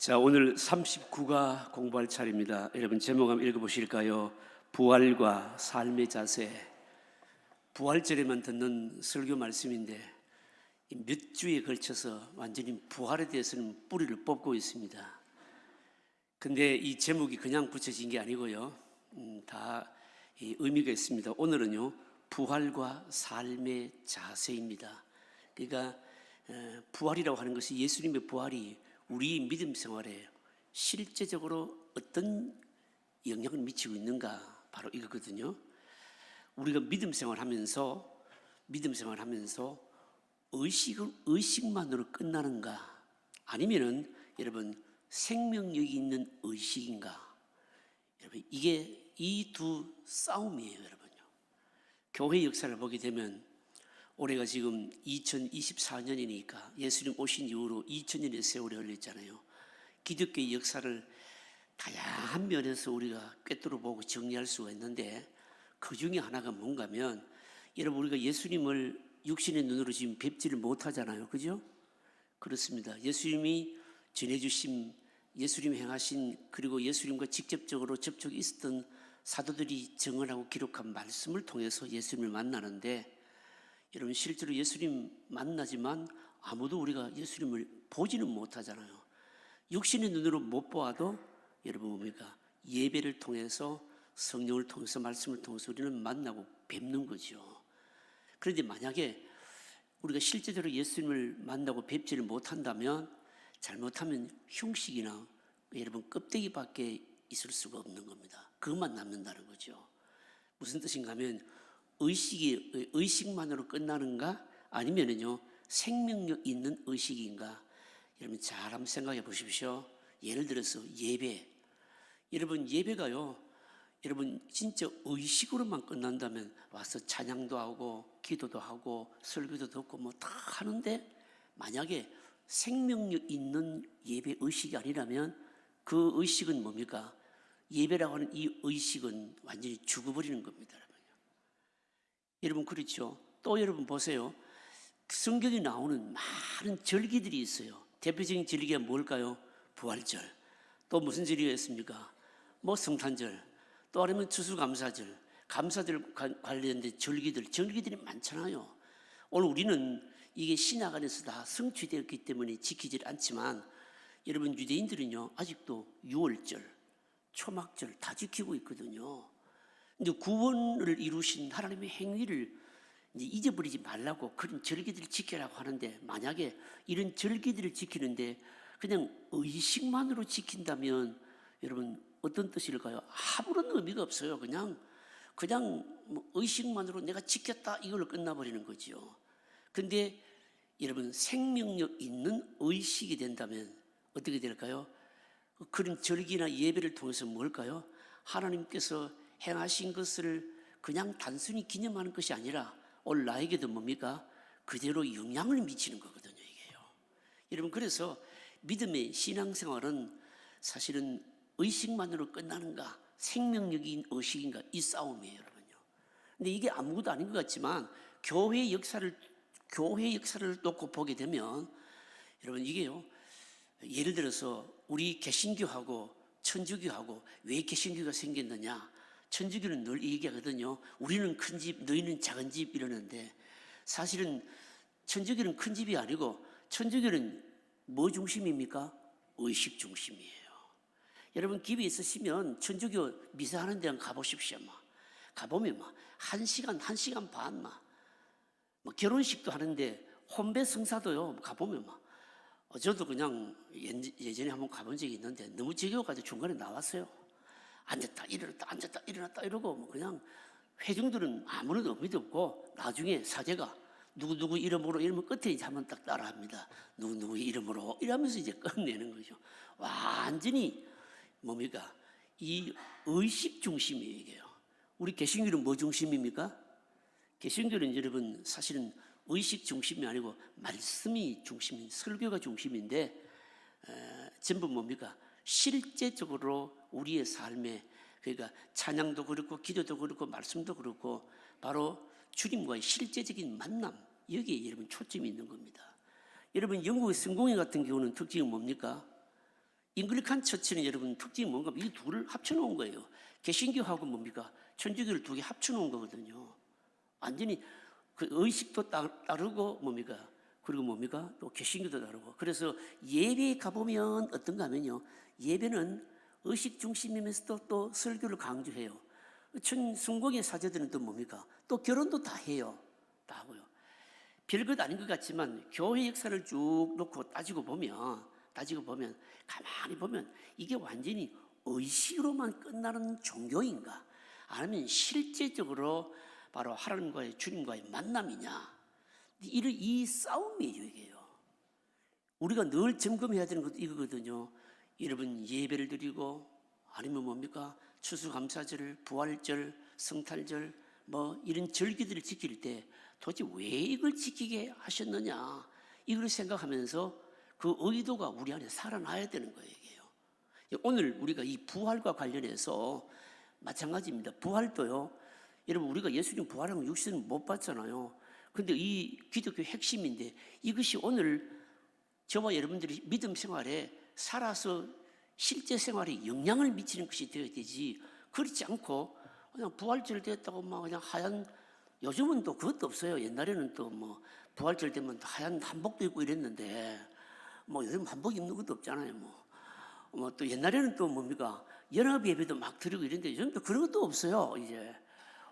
자, 오늘 39가 공부할 차례입니다. 여러분 제목 한번 읽어보실까요? 부활과 삶의 자세. 부활절에만 듣는 설교 말씀인데 몇 주에 걸쳐서 완전히 부활에 대해서는 뿌리를 뽑고 있습니다. 근데 이 제목이 그냥 붙여진 게 아니고요, 다 의미가 있습니다. 오늘은요, 부활과 삶의 자세입니다. 그러니까 부활이라고 하는 것이, 예수님의 부활이 우리 믿음 생활에 실제적으로 어떤 영향을 미치고 있는가, 바로 이거거든요. 우리가 믿음 생활하면서 의식만으로 끝나는가, 아니면은 여러분 생명력이 있는 의식인가? 여러분, 이게 이 두 싸움이에요, 여러분요. 교회 역사를 보게 되면 올해가 지금 2024년이니까 예수님 오신 이후로 2000년의 세월이 흘렀잖아요. 기독교의 역사를 다양한 면에서 우리가 꿰뚫어 보고 정리할 수가 있는데, 그 중에 하나가 뭔가 하면, 여러분 우리가 예수님을 육신의 눈으로 지금 뵙지를 못하잖아요. 그죠? 그렇습니다. 예수님이 전해주신, 예수님이 행하신, 그리고 예수님과 직접적으로 접촉이 있었던 사도들이 증언하고 기록한 말씀을 통해서 예수님을 만나는데, 여러분 실제로 예수님 만나지만 아무도 우리가 예수님을 보지는 못하잖아요. 육신의 눈으로 못 보아도 여러분 뭡니까? 예배를 통해서, 성령을 통해서, 말씀을 통해서 우리는 만나고 뵙는 거죠. 그런데 만약에 우리가 실제적으로 예수님을 만나고 뵙지를 못한다면, 잘못하면 흉식이나 여러분 껍데기밖에 있을 수가 없는 겁니다. 그것만 남는다는 거죠. 무슨 뜻인가 하면, 의식만으로 끝나는가, 아니면은요 생명력 있는 의식인가? 여러분 잘 한번 생각해 보십시오. 예를 들어서 예배. 여러분 예배가요, 여러분 진짜 의식으로만 끝난다면 와서 찬양도 하고 기도도 하고 설교도 듣고 뭐 다 하는데, 만약에 생명력 있는 예배 의식이 아니라면 그 의식은 뭡니까? 예배라고 하는 이 의식은 완전히 죽어버리는 겁니다. 여러분 그렇죠? 또 여러분 보세요. 성경에 나오는 많은 절기들이 있어요. 대표적인 절기가 뭘까요? 부활절. 또 무슨 절기가 있습니까? 뭐 성탄절, 또 아니면 추수감사절, 감사절 관련된 절기들이 많잖아요. 오늘 우리는 이게 신약 안에서 다 성취되었기 때문에 지키질 않지만, 여러분 유대인들은요 아직도 유월절, 초막절 다 지키고 있거든요. 근데 구원을 이루신 하나님의 행위를 이제 잊어버리지 말라고 그런 절기들을 지키라고 하는데, 만약에 이런 절기들을 지키는데 그냥 의식만으로 지킨다면 여러분 어떤 뜻일까요? 아무런 의미가 없어요. 그냥 뭐 의식만으로 내가 지켰다 이걸로 끝나버리는 거죠. 근데 여러분 생명력 있는 의식이 된다면 어떻게 될까요? 그런 절기나 예배를 통해서 뭘까요? 하나님께서 행하신 것을 그냥 단순히 기념하는 것이 아니라 오늘 나에게도 뭡니까? 그대로 영향을 미치는 거거든요, 이게요. 여러분 그래서 믿음의 신앙생활은 사실은 의식만으로 끝나는가, 생명력인 의식인가, 이 싸움이에요, 여러분요. 근데 이게 아무것도 아닌 것 같지만 교회의 역사를 놓고 보게 되면, 여러분 이게요, 예를 들어서 우리 개신교하고 천주교하고 왜 개신교가 생겼느냐? 천주교는 늘 얘기하거든요. 우리는 큰 집, 너희는 작은 집 이러는데, 사실은 천주교는 큰 집이 아니고 천주교는 뭐 중심입니까? 의식 중심이에요. 여러분 기회 있으시면 천주교 미사하는 데 가보십시오. 가보면 1시간 반 결혼식도 하는데 혼배 성사도요 가보면 저도 그냥 예전에 한번 가본 적이 있는데 너무 지겨워가지고 중간에 나왔어요. 앉았다 일어났다 앉았다 일어났다 이러고 그냥 회중들은 아무런 의미도 없고, 나중에 사제가 누구누구 이름으로 이러면 끝에 이제 한번 딱 따라합니다. 누구누구 이름으로 이러면서 이제 끝내는 거죠. 완전히 뭡니까? 이 의식 중심이에요, 이게요. 우리 개신교는 뭐 중심입니까? 개신교는 여러분 사실은 의식 중심이 아니고 말씀이 중심인, 설교가 중심인데, 전부 뭡니까? 실제적으로 우리의 삶에, 그러니까 찬양도 그렇고 기도도 그렇고 말씀도 그렇고 바로 주님과의 실제적인 만남, 여기에 여러분 초점이 있는 겁니다. 여러분 영국의 성공회 같은 경우는 특징이 뭡니까? 잉글리칸 처치는 여러분 특징이 뭔가 이 둘을 합쳐놓은 거예요. 개신교하고 뭡니까? 천주교를 두 개 합쳐놓은 거거든요. 완전히 그 의식도 다르고 뭡니까? 그리고 뭡니까? 또 개신교도 다르고. 그래서 예배에 가보면 어떤가 하면요, 예배는 의식 중심이면서도 또 설교를 강조해요. 순공의 사제들은 또 뭡니까? 또 결혼도 다 해요. 다 하고요. 별것 아닌 것 같지만 교회 역사를 쭉 놓고 따지고 보면 가만히 보면 이게 완전히 의식으로만 끝나는 종교인가, 아니면 실제적으로 바로 하나님과의 주님과의 만남이냐, 이 싸움이에요. 이게요. 우리가 늘 점검해야 되는 것도 이거거든요. 여러분 예배를 드리고 아니면 뭡니까? 추수감사절, 부활절, 성탄절 뭐 이런 절기들을 지킬 때 도대체 왜 이걸 지키게 하셨느냐, 이걸 생각하면서 그 의도가 우리 안에 살아나야 되는 거예요. 오늘 우리가 이 부활과 관련해서 마찬가지입니다. 부활도요, 여러분 우리가 예수님 부활한 육신은 못 봤잖아요. 근데 이 기독교의 핵심인데 이것이 오늘 저와 여러분들이 믿음 생활에 살아서 실제 생활에 영향을 미치는 것이 되어야 되지, 그렇지 않고 그냥 부활절 됐다고 막 그냥 하얀, 요즘은 또 그것도 없어요. 옛날에는 또 뭐 부활절 되면 하얀 한복도 입고 이랬는데 뭐 요즘 한복 입는 것도 없잖아요. 뭐 또 옛날에는 또 뭡니까? 연합 예배도 막 드리고 이랬는데 요즘 또 그런 것도 없어요. 이제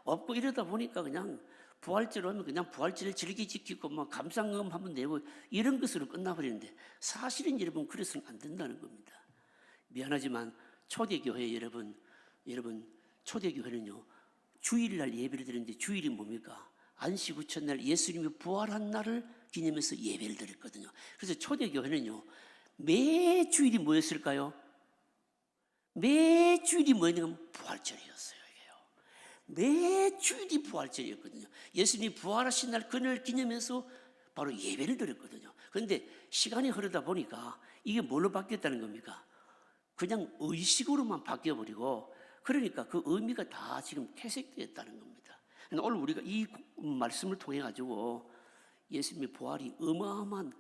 없고 이러다 보니까 그냥 부활절 오면 그냥 부활절을 즐기 지키고 뭐 감상금 한번 내고 이런 것으로 끝나버리는데, 사실은 여러분 그래서는 안 된다는 겁니다. 미안하지만 초대교회 여러분 초대교회는요, 주일날 예배를 드리는데 주일이 뭡니까? 안식 후 첫날 예수님이 부활한 날을 기념해서 예배를 드렸거든요. 그래서 초대교회는요, 매 주일이 뭐였을까요? 매 주일이 뭐였냐면 부활절이었어요. 매 주일이 부활절이었거든요. 예수님이 부활하신 날 그날 기념해서 바로 예배를 드렸거든요. 그런데 시간이 흐르다 보니까 이게 뭘로 바뀌었다는 겁니까? 그냥 의식으로만 바뀌어버리고, 그러니까 그 의미가 다 지금 퇴색되었다는 겁니다. 오늘 우리가 이 말씀을 통해 가지고 예수님의 부활이 어마어마한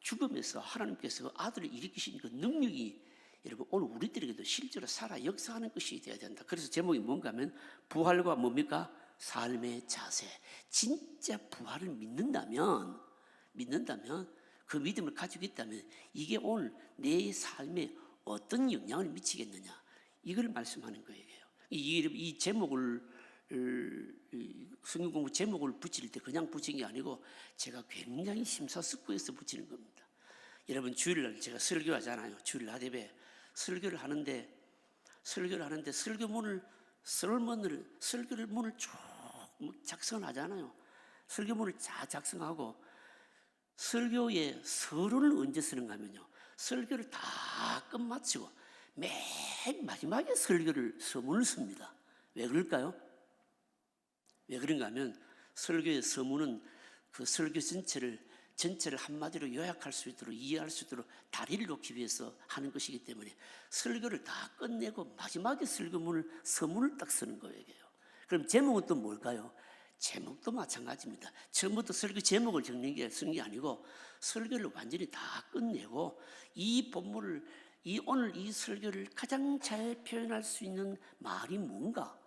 죽음에서 하나님께서 아들을 일으키신 그 능력이 여러분 오늘 우리들에게도 실제로 살아 역사하는 것이 되어야 된다. 그래서 제목이 뭔가 하면 부활과 뭡니까? 삶의 자세. 진짜 부활을 믿는다면 그 믿음을 가지고 있다면 이게 오늘 내 삶에 어떤 영향을 미치겠느냐, 이걸 말씀하는 거예요. 이 제목을 성경 공부 제목을 붙일 때 그냥 붙인 게 아니고 제가 굉장히 심사숙고해서 붙이는 겁니다. 여러분 주일날 제가 설교하잖아요. 주일 낮 예배 설교를 하는데 설교문을 쭉 작성을 하잖아요. 설교문을 다 작성하고 설교의 서론을 언제 쓰는가 하면요, 설교를 다 끝마치고 맨 마지막에 서문을 씁니다. 왜 그럴까요? 왜 그런가 하면 설교의 서문은 그 설교 전체를 한마디로 요약할 수 있도록, 이해할 수 있도록 다리를 놓기 위해서 하는 것이기 때문에 설교를 다 끝내고 마지막에 서문을 딱 쓰는 거예요. 그럼 제목은 또 뭘까요? 제목도 마찬가지입니다. 처음부터 설교 제목을 쓰는 게 아니고 설교를 완전히 다 끝내고 이 본문을, 오늘 이 설교를 가장 잘 표현할 수 있는 말이 뭔가,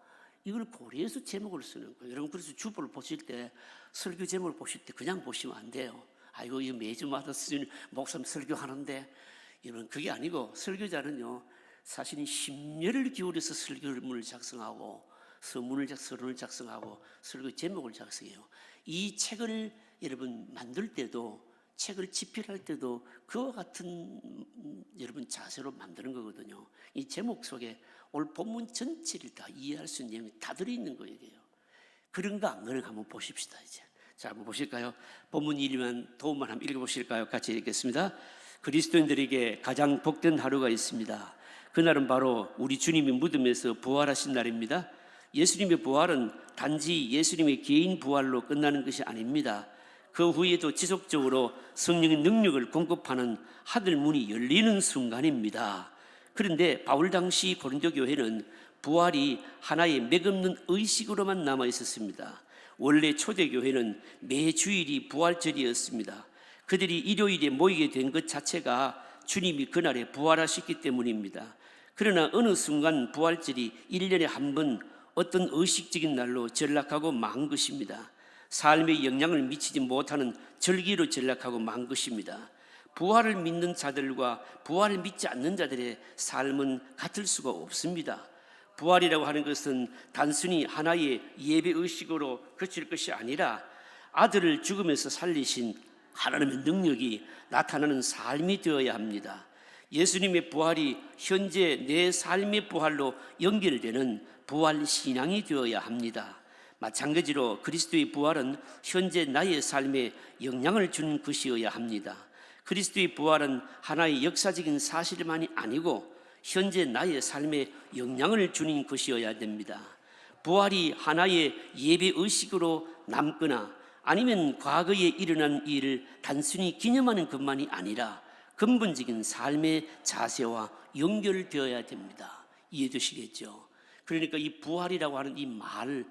이걸 고려해서 제목을 쓰는 거예요. 여러분 그래서 주보를 보실 때, 설교 제목을 보실 때 그냥 보시면 안 돼요. 아이고 이 매주마다 쓰는 목사님 설교하는데, 여러분 그게 아니고 설교자는요 사실은 심려를 기울여서 설교문을 작성하고 서론을 작성하고 설교 제목을 작성해요. 이 책을 여러분 만들 때도, 책을 집필할 때도 그와 같은 여러분 자세로 만드는 거거든요. 이 제목 속에 오늘 본문 전체를 다 이해할 수 있는 내용이 다 들어있는 거예요. 그런가 안 그런가 한번 보십시다. 이제 자, 한번 보실까요? 본문 1이면 도움만 한번 읽어보실까요? 같이 읽겠습니다. 그리스도인들에게 가장 복된 하루가 있습니다. 그날은 바로 우리 주님이 무덤에서 부활하신 날입니다. 예수님의 부활은 단지 예수님의 개인 부활로 끝나는 것이 아닙니다. 그 후에도 지속적으로 성령의 능력을 공급하는 하늘 문이 열리는 순간입니다. 그런데 바울 당시 고린도 교회는 부활이 하나의 맥없는 의식으로만 남아 있었습니다. 원래 초대교회는 매 주일이 부활절이었습니다. 그들이 일요일에 모이게 된 것 자체가 주님이 그날에 부활하셨기 때문입니다. 그러나 어느 순간 부활절이 1년에 한 번 어떤 의식적인 날로 전락하고 만 것입니다. 삶에 영향을 미치지 못하는 절기로 전락하고 만 것입니다. 부활을 믿는 자들과 부활을 믿지 않는 자들의 삶은 같을 수가 없습니다. 부활이라고 하는 것은 단순히 하나의 예배의식으로 그칠 것이 아니라 아들을 죽음에서 살리신 하나님의 능력이 나타나는 삶이 되어야 합니다. 예수님의 부활이 현재 내 삶의 부활로 연결되는 부활 신앙이 되어야 합니다. 마찬가지로 그리스도의 부활은 현재 나의 삶에 영향을 주는 것이어야 합니다. 그리스도의 부활은 하나의 역사적인 사실만이 아니고 현재 나의 삶에 영향을 주는 것이어야 됩니다. 부활이 하나의 예배의식으로 남거나 아니면 과거에 일어난 일을 단순히 기념하는 것만이 아니라 근본적인 삶의 자세와 연결되어야 됩니다. 이해되시겠죠? 그러니까 이 부활이라고 하는 이 말,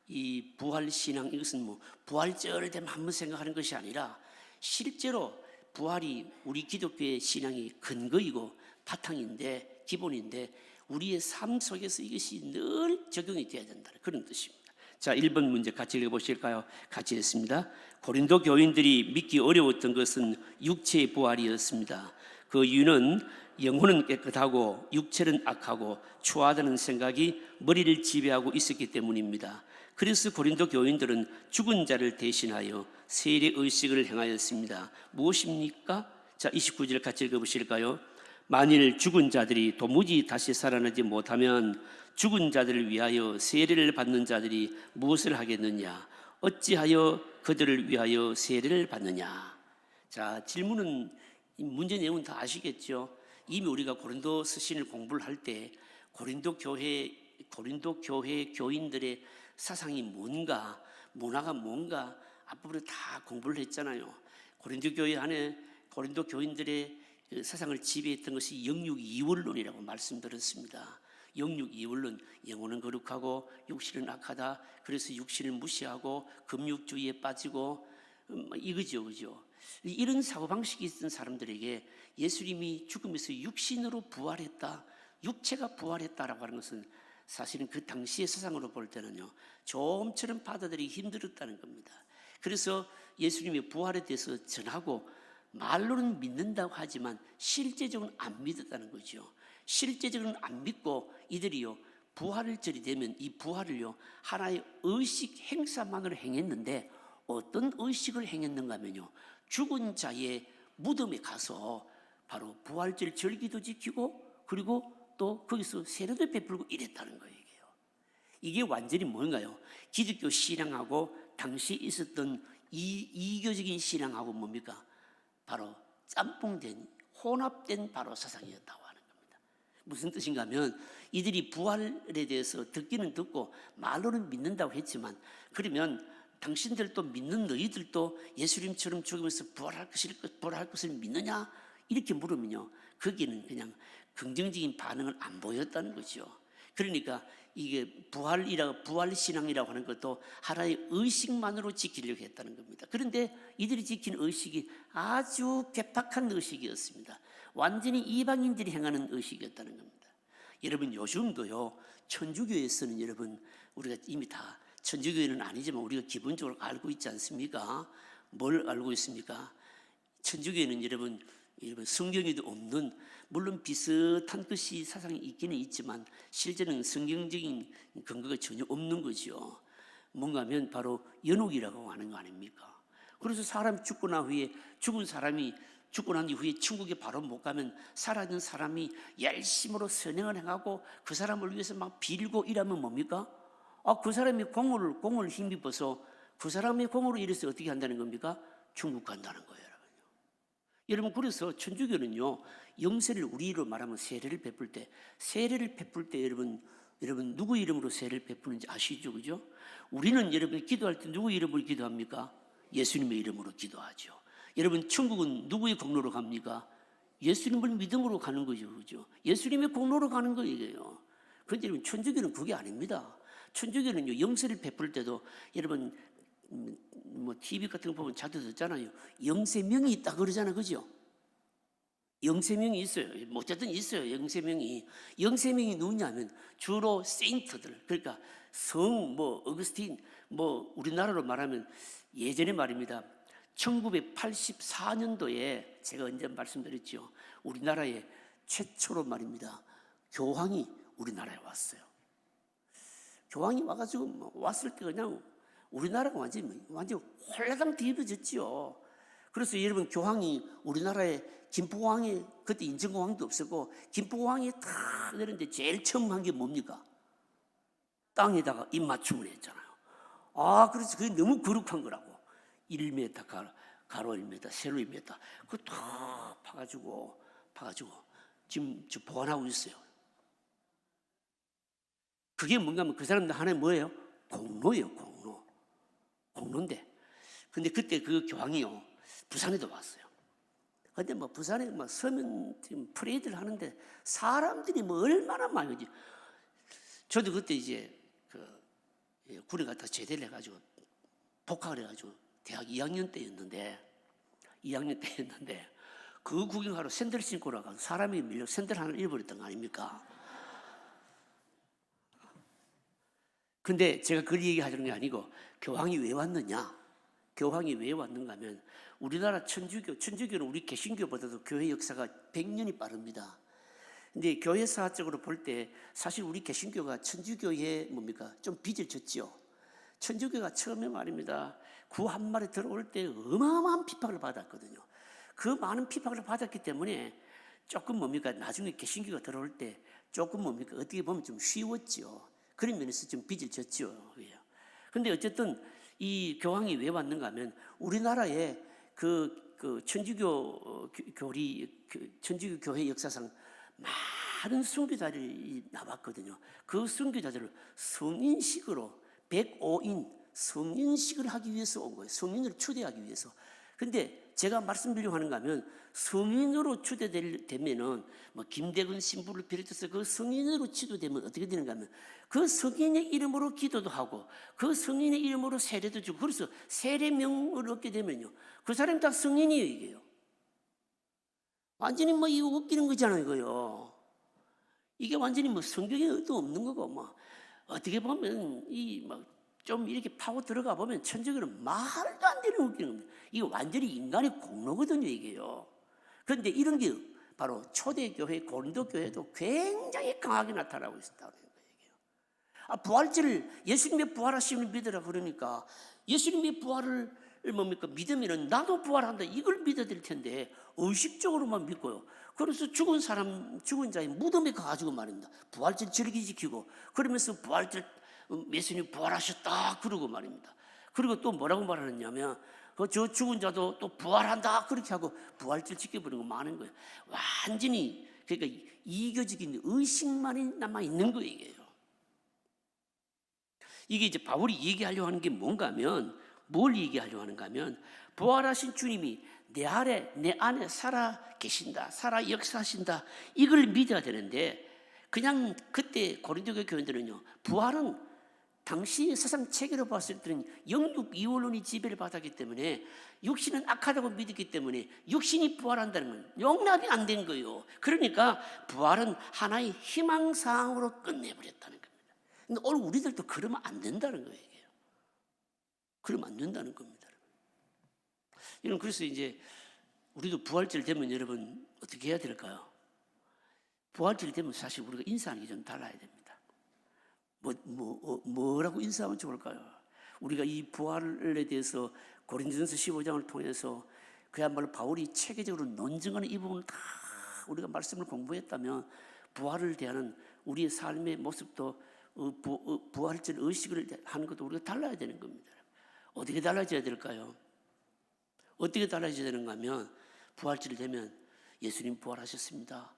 이 부활신앙, 이것은 뭐 부활절 되면 한번 생각하는 것이 아니라 실제로 부활이 우리 기독교의 신앙의 근거이고 바탕인데, 기본인데 우리의 삶 속에서 이것이 늘 적용이 되어야 된다는 그런 뜻입니다. 자, 1번 문제 같이 읽어보실까요? 같이 했습니다. 고린도 교인들이 믿기 어려웠던 것은 육체의 부활이었습니다. 그 이유는 영혼은 깨끗하고 육체는 악하고 추하다는 생각이 머리를 지배하고 있었기 때문입니다. 그래서 고린도 교인들은 죽은 자를 대신하여 세례의식을 행하였습니다. 무엇입니까? 자, 29절 같이 읽어보실까요? 만일 죽은 자들이 도무지 다시 살아나지 못하면 죽은 자들을 위하여 세례를 받는 자들이 무엇을 하겠느냐? 어찌하여 그들을 위하여 세례를 받느냐? 자, 질문은, 문제 내용은 다 아시겠죠? 이미 우리가 고린도 서신을 공부를 할 때 고린도 교회 교인들의 사상이 뭔가, 문화가 뭔가 앞부분에 다 공부를 했잖아요. 고린도 교회 안에 고린도 교인들의 사상을 지배했던 것이 영육이원론이라고 말씀드렸습니다. 영육이원론, 영혼은 거룩하고 육신은 악하다. 그래서 육신을 무시하고 금육주의에 빠지고 이거죠, 그죠? 이런 사고방식이 있던 사람들에게 예수님이 죽음에서 육신으로 부활했다, 육체가 부활했다라고 하는 것은 사실은 그 당시의 세상으로 볼 때는요, 좀처럼 받아들이기 힘들었다는 겁니다. 그래서 예수님의 부활에 대해서 전하고 말로는 믿는다고 하지만 실제적으로는 안 믿었다는 거죠. 실제적으로는 안 믿고 이들이요, 부활절이 되면 이 부활을요 하나의 의식 행사만으로 행했는데, 어떤 의식을 행했는가 하면요, 죽은 자의 무덤에 가서 바로 부활절 절기도 지키고 그리고 또 거기서 세례도 베풀고 이랬다는 거예요. 이게 완전히 뭔가요? 기독교 신앙하고 당시 있었던 이교적인 신앙하고 뭡니까? 바로 짬뽕된, 혼합된 바로 사상이었다고 하는 겁니다. 무슨 뜻인가 하면 이들이 부활에 대해서 듣기는 듣고 말로는 믿는다고 했지만, 그러면 당신들도 믿는 너희들도 예수님처럼 죽으면서 부활할 것을 믿느냐? 이렇게 물으면요, 거기는 그냥 긍정적인 반응을 안 보였다는 거죠. 그러니까 이게 부활신앙이라고 하는 것도 하나의 의식만으로 지키려고 했다는 겁니다. 그런데 이들이 지킨 의식이 아주 괴팍한 의식이었습니다. 완전히 이방인들이 행하는 의식이었다는 겁니다. 여러분, 요즘도요, 천주교에서는 여러분, 우리가 이미 다 천주교회는 아니지만 우리가 기본적으로 알고 있지 않습니까? 뭘 알고 있습니까? 천주교회는 여러분 성경에도 없는, 물론 비슷한 것이 사상이 있기는 있지만 실제는 성경적인 근거가 전혀 없는 거죠. 뭔가 하면 바로 연옥이라고 하는 거 아닙니까? 그래서 사람이 죽은 사람이 죽고 난 이후에 천국에 바로 못 가면 살아있는 사람이 열심으로 선행을 행하고 그 사람을 위해서 막 빌고 이러면 뭡니까? 그 사람이 공을 힘입어서 그 사람의 공으로 이래서 어떻게 한다는 겁니까? 천국 간다는 거예요. 여러분, 그래서 천주교는요, 영세를 우리로 말하면 세례를 베풀 때 여러분 누구 이름으로 세례를 베푸는지 아시죠? 그죠? 우리는 여러분 기도할 때 누구 이름으로 기도합니까? 예수님의 이름으로 기도하죠. 여러분, 천국은 누구의 공로로 갑니까? 예수님을 믿음으로 가는 거죠. 그죠? 예수님의 공로로 가는 거예요. 그런데 여러분, 천주교는 그게 아닙니다. 천주교는요, 영세를 베풀 때도 여러분 뭐 TV 같은 거 보면 자주 듣잖아요. 영세명이 있다 그러잖아요. 그죠? 영세명이 있어요. 뭐 어쨌든 있어요. 영세명이. 영세명이 누구냐면 주로 세인트들, 그러니까 성, 뭐 어거스틴, 뭐 우리나라로 말하면 예전에 말입니다. 1984년도에 제가 언제 말씀드렸죠. 우리나라에 최초로 말입니다. 교황이 우리나라에 왔어요. 교황이 와가지고 뭐 왔을 때 그냥 우리나라가 완전 홀라당 뒤집어졌지요. 그래서 여러분, 교황이 우리나라에 김포공항에 그때 인천공항도 없었고 김포공항에 탁 내렸는데 제일 처음 한 게 뭡니까? 땅에다가 입맞춤을 했잖아요. 그래서 그게 너무 거룩한 거라고. 1m 가로 1m, 세로 1m 그거 다 파가지고 지금 보관하고 있어요. 그게 뭔가 하면 그 사람들 하나의 뭐예요? 공로예요. 공로인데, 근데 그때 그 교황이요 부산에도 왔어요. 근데 뭐 부산에 뭐 서면 지금 프레이드를 하는데 사람들이 뭐 얼마나 많은지. 저도 그때 이제 군에 갔다 제대를 해가지고 복학을 해가지고 대학 2학년 때였는데 그 구경하러 샌들 신고 나간 사람이 밀려 샌들 하나 잃어버렸던 거 아닙니까? 근데 제가 그 얘기하려는 게 아니고, 교황이 왜 왔느냐? 교황이 왜 왔는가 하면, 우리나라 천주교는 우리 개신교보다도 교회 역사가 100년이 빠릅니다. 근데 교회사적으로 볼 때 사실 우리 개신교가 천주교에 뭡니까? 좀 빚을 졌죠. 천주교가 처음에 말입니다. 구 한 마리 들어올 때 어마어마한 핍박을 받았거든요. 그 많은 핍박을 받았기 때문에 조금 뭡니까? 나중에 개신교가 들어올 때 조금 뭡니까? 어떻게 보면 좀 쉬웠죠. 그런 면에서 좀 빚을 졌죠. 근데 어쨌든 이 교황이 왜 왔는가 하면, 우리나라에 천주교 천주교 교회 역사상 많은 선교자들이 나왔거든요. 그 선교자들을 성인식으로 105인 성인식을 하기 위해서 온 거예요. 성인을 초대하기 위해서. 근데 제가 말씀드리려고 하는가 하면, 성인으로 추대되면은 뭐 김대근 신부를 비롯해서 그 성인으로 치도되면 어떻게 되는가 하면, 그 성인의 이름으로 기도도 하고 그 성인의 이름으로 세례도 주고, 그래서 세례명을 얻게 되면요, 그 사람이 다 성인이에요. 이게요. 완전히 뭐 이거 웃기는 거잖아요, 이거요. 이게 완전히 뭐 성경에 의도 없는 거고, 뭐 어떻게 보면 이 막 좀 이렇게 파고 들어가 보면 천주교는 말도 안 되는 웃기는 겁니다. 이게 완전히 인간의 공로거든요, 이게요. 그런데 이런 게 바로 초대교회, 고린도교회도 굉장히 강하게 나타나고 있었다는 거예요. 부활절을 예수님의 부활하심을 믿으라 그러니까, 예수님의 부활을 뭡니까? 믿으면 나도 부활한다, 이걸 믿어야 될 텐데 의식적으로만 믿고요. 그래서 죽은 자의 무덤에 가가지고 말입니다. 부활절 절기 지키고, 그러면서 부활절 예수님 부활하셨다 그러고 말입니다. 그리고 또 뭐라고 말하느냐면, 저 죽은 자도 또 부활한다 그렇게 하고 부활절 지켜버리고 마는 거예요. 완전히 그러니까 이교적인 의식만이 남아 있는 거예요. 이게 이제 바울이 얘기하려고 하는 게 뭔가 하면, 뭘 얘기하려고 하는가 하면, 부활하신 주님이 내 안에 살아 계신다, 살아 역사하신다, 이걸 믿어야 되는데, 그냥 그때 고린도 교인들은요, 부활은 당시 세상 체계로 봤을 때는 영육 이원론이 지배를 받았기 때문에, 육신은 악하다고 믿었기 때문에 육신이 부활한다는 건 용납이 안 된 거예요. 그러니까 부활은 하나의 희망사항으로 끝내버렸다는 겁니다. 근데 오늘 우리들도 그러면 안 된다는 거예요. 그러면 안 된다는 겁니다. 여러분, 그래서 이제 우리도 부활절 되면 여러분 어떻게 해야 될까요? 부활절 되면 사실 우리가 인사하는 게 좀 달라야 됩니다. 뭐라고 인사하면 좋을까요? 우리가 이 부활에 대해서 고린도전서 15장을 통해서 그야말로 바울이 체계적으로 논증하는 이 부분을 다 우리가 말씀을 공부했다면, 부활을 대하는 우리의 삶의 모습도 부활절 의식을 하는 것도 우리가 달라야 되는 겁니다. 어떻게 달라져야 될까요? 어떻게 달라져야 되는가 하면, 부활절 되면 예수님 부활하셨습니다,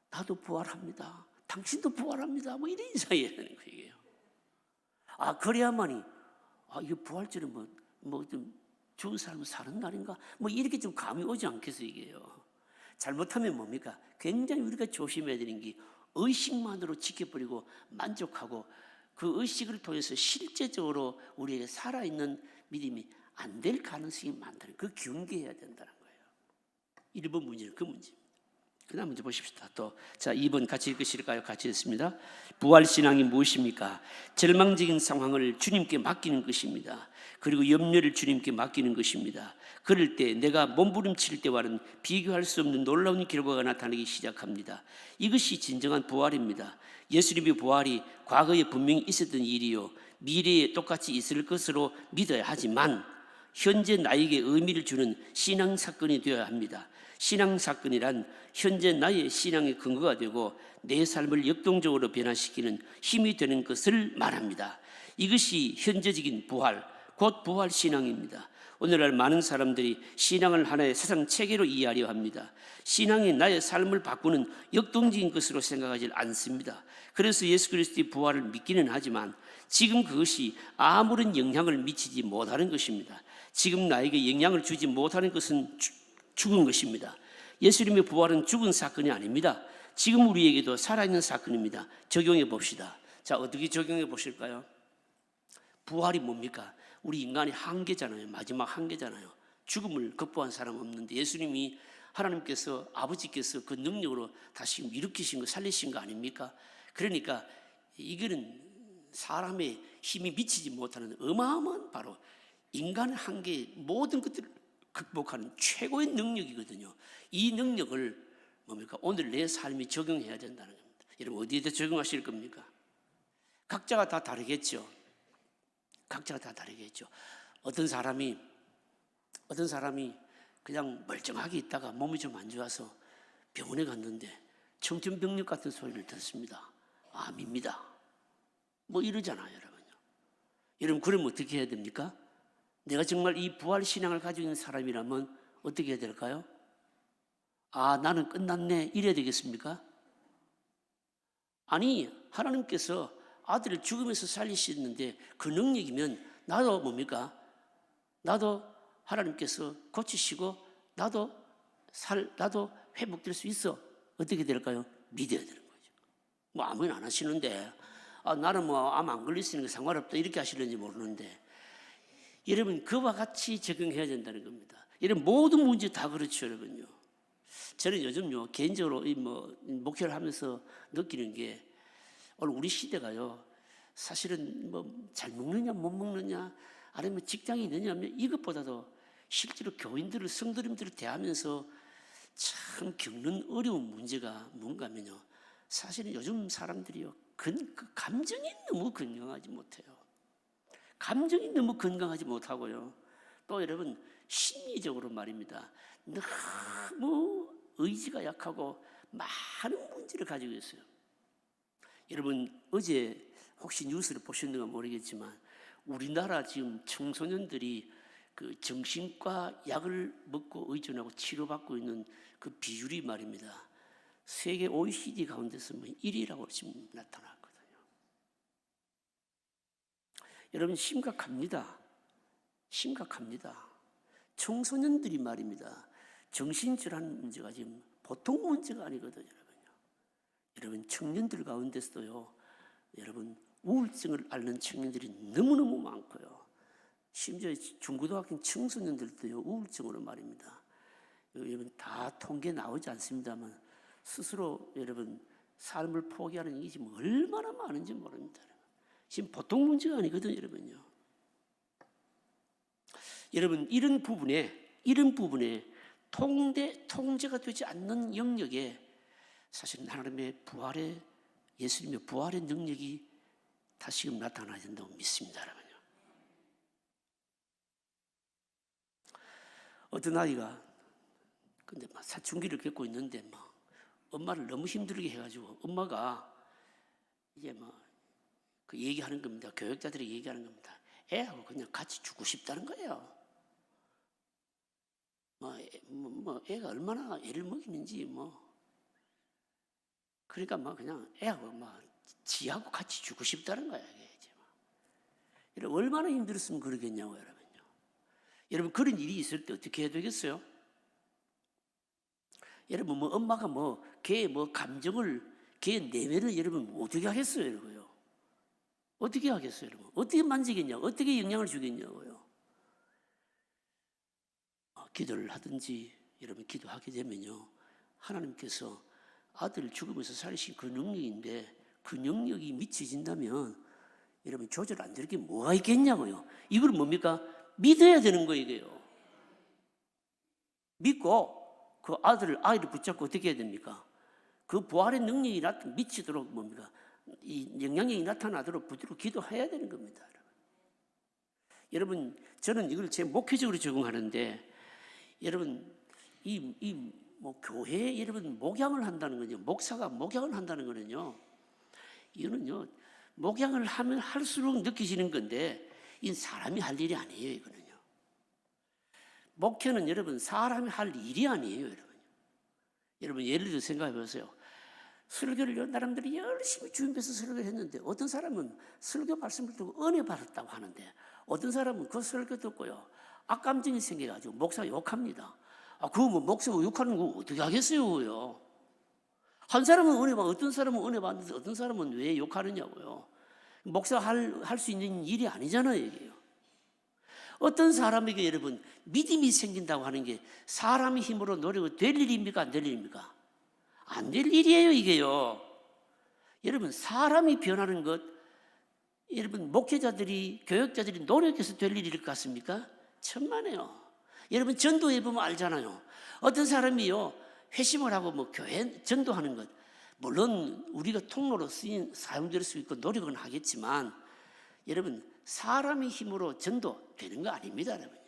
나도 부활합니다, 당신도 부활합니다, 뭐 이런 인사해야 되는 거예요. 그래야만이 이게 부활절은 좀 죽은 사람은 사는 날인가, 뭐 이렇게 좀 감이 오지 않겠어요, 이게요. 잘못하면 뭡니까? 굉장히 우리가 조심해야 되는 게, 의식만으로 지켜버리고 만족하고 그 의식을 통해서 실제적으로 우리에게 살아있는 믿음이 안 될 가능성이 많다는, 그 경계해야 된다는 거예요. 1번 문제는 그 문제입니다. 그 다음 문제 보십시다. 또, 자, 2번 같이 읽으실까요? 같이 읽습니다. 부활신앙이 무엇입니까? 절망적인 상황을 주님께 맡기는 것입니다. 그리고 염려를 주님께 맡기는 것입니다. 그럴 때 내가 몸부림칠 때와는 비교할 수 없는 놀라운 결과가 나타나기 시작합니다. 이것이 진정한 부활입니다. 예수님의 부활이 과거에 분명히 있었던 일이요, 미래에 똑같이 있을 것으로 믿어야 하지만 현재 나에게 의미를 주는 신앙사건이 되어야 합니다. 신앙사건이란 현재 나의 신앙의 근거가 되고 내 삶을 역동적으로 변화시키는 힘이 되는 것을 말합니다. 이것이 현재적인 부활, 곧 부활신앙입니다. 오늘날 많은 사람들이 신앙을 하나의 세상 체계로 이해하려 합니다. 신앙이 나의 삶을 바꾸는 역동적인 것으로 생각하지 않습니다. 그래서 예수 그리스도의 부활을 믿기는 하지만 지금 그것이 아무런 영향을 미치지 못하는 것입니다. 지금 나에게 영향을 주지 못하는 것은 죽은 것입니다. 예수님의 부활은 죽은 사건이 아닙니다. 지금 우리에게도 살아있는 사건입니다. 적용해 봅시다. 자, 어떻게 적용해 보실까요? 부활이 뭡니까? 우리 인간의 한계잖아요. 마지막 한계잖아요. 죽음을 극복한 사람 없는데 예수님이, 하나님께서, 아버지께서 그 능력으로 다시 일으키신 거, 살리신 거 아닙니까? 그러니까 이거는 사람의 힘이 미치지 못하는 어마어마한 바로 인간의 한계의 모든 것들을 극복하는 최고의 능력이거든요. 이 능력을 뭡니까? 오늘 내 삶이 적용해야 된다는 겁니다. 여러분, 어디에다 적용하실 겁니까? 각자가 다 다르겠죠. 각자가 다 다르겠죠. 어떤 사람이 그냥 멀쩡하게 있다가 몸이 좀 안 좋아서 병원에 갔는데 청천벽력 같은 소리를 듣습니다. 암입니다. 뭐 이러잖아요, 여러분요. 여러분, 그러면 어떻게 해야 됩니까? 내가 정말 이 부활 신앙을 가지고 있는 사람이라면 어떻게 해야 될까요? 아, 나는 끝났네, 이래야 되겠습니까? 아니, 하나님께서 아들을 죽음에서 살리시는데 그 능력이면 나도 뭡니까? 나도 하나님께서 고치시고 나도 회복될 수 있어. 어떻게 될까요? 믿어야 되는 거죠. 뭐 아무나 안 하시는데, 아, 나는 뭐 암 안 걸렸으니까 상관없다 이렇게 하시는지 모르는데, 여러분, 그와 같이 적용해야 된다는 겁니다. 여러분, 모든 문제 다 그렇죠, 여러분요. 저는 요즘요, 개인적으로 목회를 하면서 느끼는 게, 오늘 우리 시대가요, 사실은 뭐 잘 먹느냐 못 먹느냐, 아니면 직장이 있느냐 하면 이것보다도 실제로 교인들을, 성도님들을 대하면서 참 겪는 어려운 문제가 뭔가 하면요, 사실은 요즘 사람들이요, 그 감정이 너무 건강하지 못해요. 감정이 너무 건강하지 못하고요, 또 여러분 심리적으로 말입니다, 너무 의지가 약하고 많은 문제를 가지고 있어요. 여러분, 어제 혹시 뉴스를 보셨는가 모르겠지만 우리나라 지금 청소년들이 그 정신과 약을 먹고 의존하고 치료받고 있는 그 비율이 말입니다, 세계 OECD 가운데서 1위라고 지금 나타났거든요. 여러분, 심각합니다. 청소년들이 말입니다, 정신질환 문제가 지금 보통 문제가 아니거든요. 여러분, 청년들 가운데서도요, 여러분, 우울증을 앓는 청년들이 너무너무 많고요, 심지어 중고등학교 청소년들도요, 우울증으로 말입니다, 여러분, 다 통계 나오지 않습니다만 스스로 여러분 삶을 포기하는 일이 지금 얼마나 많은지 모릅니다. 지금 보통 문제가 아니거든요, 여러분요. 여러분, 이런 부분에 통제가 되지 않는 영역에 사실 하나님의 부활의, 예수님의 부활의 능력이 다시금 나타나야 된다고 믿습니다, 여러분요. 어떤 아이가 근데 막 사춘기를 겪고 있는데 막 엄마를 너무 힘들게 해가지고 엄마가 이제 그 얘기하는 겁니다. 교육자들이 얘기하는 겁니다. 애하고 그냥 같이 죽고 싶다는 거예요. 애가 얼마나 애를 먹이는지 그러니까 그냥 애하고 지하고 같이 죽고 싶다는 거야. 이게 얼마나 힘들었으면 그러겠냐고, 여러분요. 여러분, 그런 일이 있을 때 어떻게 해야 되겠어요? 여러분, 엄마가 걔의 감정을, 걔의 내면을 여러분 어떻게 하겠어요, 여러분요? 어떻게 하겠어요, 여러분? 어떻게 만지겠냐고, 어떻게 영향을 주겠냐고요? 기도를 하든지, 여러분, 기도하게 되면요, 하나님께서 아들을 죽으면서 살리신 그 능력인데 그 능력이 미쳐진다면 여러분 조절 안 될 게 뭐가 있겠냐고요. 이걸 뭡니까? 믿어야 되는 거예요. 이게요. 믿고 그 아이를 붙잡고 어떻게 해야 됩니까? 그 부활의 능력이 미치도록 뭡니까? 이 영향력이 나타나도록 붙들고 기도해야 되는 겁니다. 여러분, 저는 이걸 제 목회적으로 적용하는데, 여러분, 뭐 교회에 여러분 목양을 한다는 거죠. 목사가 목양을 한다는 거는요, 이거는요, 목양을 하면 할수록 느껴지는 건데, 이 사람이 할 일이 아니에요, 이거는요. 목회는 여러분, 사람이 할 일이 아니에요, 여러분. 여러분, 예를 들어 생각해 보세요. 설교를 사람들이 열심히 준비해서 설교를 했는데 어떤 사람은 설교 말씀을 듣고 은혜 받았다고 하는데 어떤 사람은 그 설교 듣고요 악감정이 생겨가지고 목사 욕합니다. 그거 뭐 목사 욕하는 거 어떻게 하겠어요? 한 사람은 은혜 받고 어떤 사람은 은혜 받는데 어떤 사람은 왜 욕하느냐고요. 목사 할 수 있는 일이 아니잖아요, 이게요. 어떤 사람에게 여러분 믿음이 생긴다고 하는 게 사람의 힘으로 노력을 될 일입니까? 안 될 일입니까? 안 될 일이에요, 이게요. 여러분, 사람이 변하는 것, 여러분, 목회자들이, 교역자들이 노력해서 될 일일 것 같습니까? 천만에요. 여러분, 전도해 보면 알잖아요. 어떤 사람이요, 회심을 하고 뭐 교회 전도하는 것, 물론 우리가 통로로 사용될 수 있고 노력은 하겠지만, 여러분, 사람의 힘으로 전도되는 거 아닙니다, 여러분요.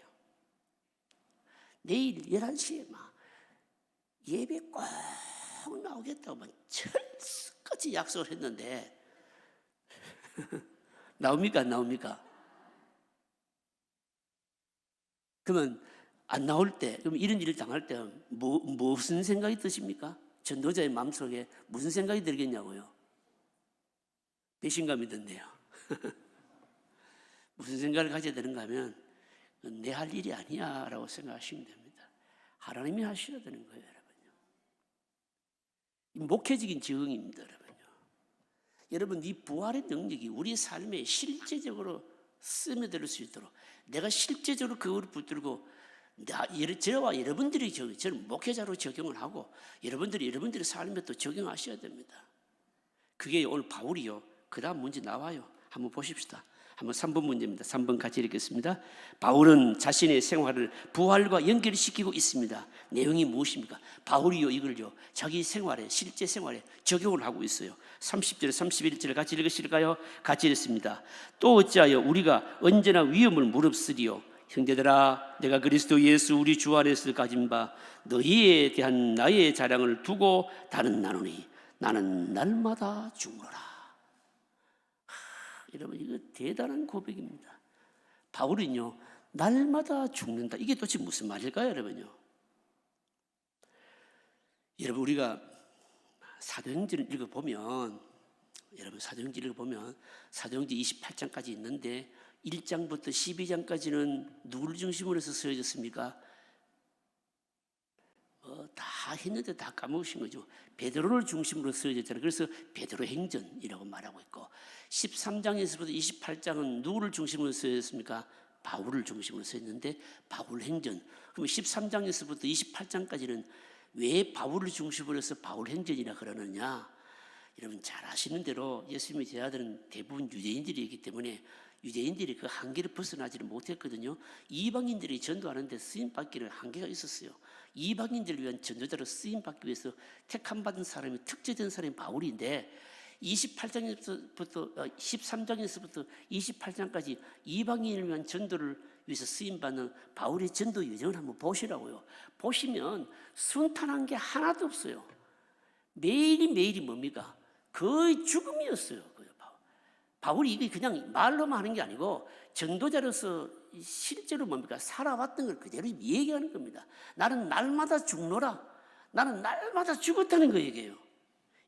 내일 11시에 막 예배 꼭 나오겠다고 철수같이 약속을 했는데 나옵니까? 안 나옵니까? 그러면 안 나올 때, 그럼 이런 일을 당할 때 무슨 생각이 드십니까? 전도자의 마음속에 무슨 생각이 들겠냐고요? 배신감이 든대요. 무슨 생각을 가져야 되는가 하면 내 할 일이 아니야 라고 생각하시면 됩니다. 하나님이 하셔야 되는 거예요, 여러분요. 목회적인 적응입니다, 여러분요. 여러분, 이 부활의 능력이 우리 삶에 실제적으로 스며들 수 있도록 내가 실제적으로 그걸 붙들고 저와 여러분들이 저는 목회자로 적용을 하고 여러분들의 삶에 또 적용하셔야 됩니다. 그게 오늘 바울이요. 그 다음 문제 나와요. 한번 보십시다. 한번 3번 문제입니다. 3번 같이 읽겠습니다. 바울은 자신의 생활을 부활과 연결시키고 있습니다. 내용이 무엇입니까? 바울이요 이걸요 자기 생활에 실제 생활에 적용을 하고 있어요. 30절 31절 같이 읽으실까요? 같이 읽습니다. 또 어찌하여 우리가 언제나 위험을 무릅쓰리요? 형제들아, 내가 그리스도 예수 우리 주 안에서 가진 바 너희에 대한 나의 자랑을 두고 다른 나누니 나는 날마다 죽노라. 여러분, 이거 대단한 고백입니다. 바울은요 날마다 죽는다. 이게 도대체 무슨 말일까요, 여러분요? 여러분, 우리가 사도행전을 읽어보면 사도행전 28장까지 있는데 1장부터 12장까지는 누구를 중심으로 해서 쓰여졌습니까? 다 했는데 다 까먹으신 거죠. 베드로를 중심으로 쓰여졌잖아요. 그래서 베드로 행전이라고 말하고 있고 13장에서부터 28장은 누구를 중심으로 쓰여졌습니까? 바울을 중심으로 쓰였는데 바울 행전. 그러면 13장에서부터 28장까지는 왜 바울을 중심으로 해서 바울 행전이라 그러느냐? 여러분 잘 아시는 대로 예수님의 제자들은 대부분 유대인들이기 때문에 유대인들이 그 한계를 벗어나지를 못했거든요. 이방인들이 전도하는데 쓰임받기를 한계가 있었어요. 이방인들을 위한 전도자로 쓰임받기 위해서 택함받은 사람이 특제된 사람이 바울인데 13장에서부터 28장까지 이방인을 위한 전도를 위해서 쓰임받는 바울의 전도 여정을 한번 보시라고요. 보시면 순탄한 게 하나도 없어요. 매일이 뭡니까? 거의 죽음이었어요. 바울이 이게 그냥 말로만 하는 게 아니고 전도자로서 실제로 뭡니까? 살아왔던 걸 그대로 얘기하는 겁니다. 나는 날마다 죽노라. 나는 날마다 죽었다는 거 얘기해요.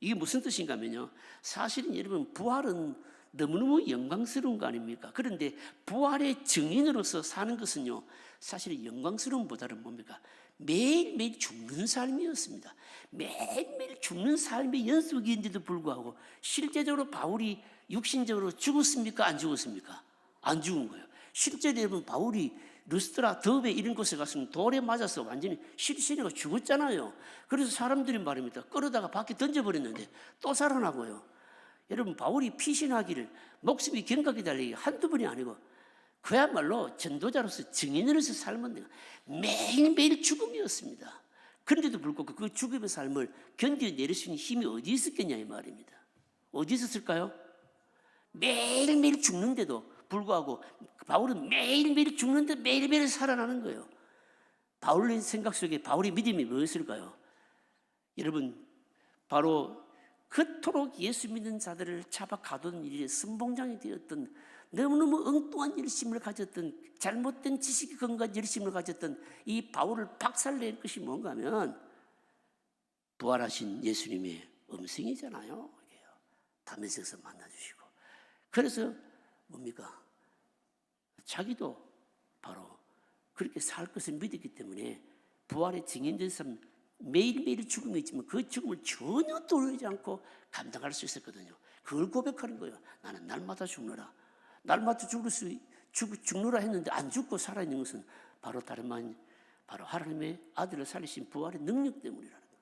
이게 무슨 뜻인가 하면요. 사실은 여러분 부활은 너무너무 영광스러운 거 아닙니까? 그런데 부활의 증인으로서 사는 것은요. 사실 영광스러움보다는 뭡니까? 매일매일 죽는 삶이었습니다. 매일매일 죽는 삶의 연속인데도 불구하고 실제적으로 바울이 육신적으로 죽었습니까? 안 죽었습니까? 안 죽은 거예요. 실제로 여러분 바울이 루스트라, 더베 이런 곳에 갔으면 돌에 맞아서 완전히 실신이가 죽었잖아요. 그래서 사람들이 말입니다. 끌어다가 밖에 던져버렸는데 또 살아나고요. 여러분, 바울이 피신하기를 목숨이 경각이 달리기 한두 번이 아니고 그야말로 전도자로서 증인으로서 삶은 매일매일 죽음이었습니다. 그런데도 불구하고 그 죽음의 삶을 견뎌내릴 수 있는 힘이 어디 있었겠냐 이 말입니다. 어디 있었을까요? 매일매일 죽는데도 불구하고 바울은 매일매일 죽는데 매일매일 살아나는 거예요. 바울의 생각 속에 바울의 믿음이 뭐였을까요? 여러분, 바로 그토록 예수 믿는 자들을 잡아 가두는 일에 선봉장이 되었던, 너무너무 엉뚱한 열심을 가졌던, 잘못된 지식에 근거한 열심을 가졌던 이 바울을 박살낼 것이 뭔가 하면 부활하신 예수님의 음성이잖아요. 다메섹에서 만나주시고, 그래서 뭡니까? 자기도 바로 그렇게 살 것을 믿었기 때문에 부활의 증인된 삶, 매일매일 죽음이 있지만 그 죽음을 전혀 두려워하지 않고 감당할 수 있었거든요. 그걸 고백하는 거예요. 나는 날마다 죽노라. 날마다 죽노라 했는데 안 죽고 살아있는 것은 바로 다른 말, 바로 하나님의 아들을 살리신 부활의 능력 때문이라는 거예요.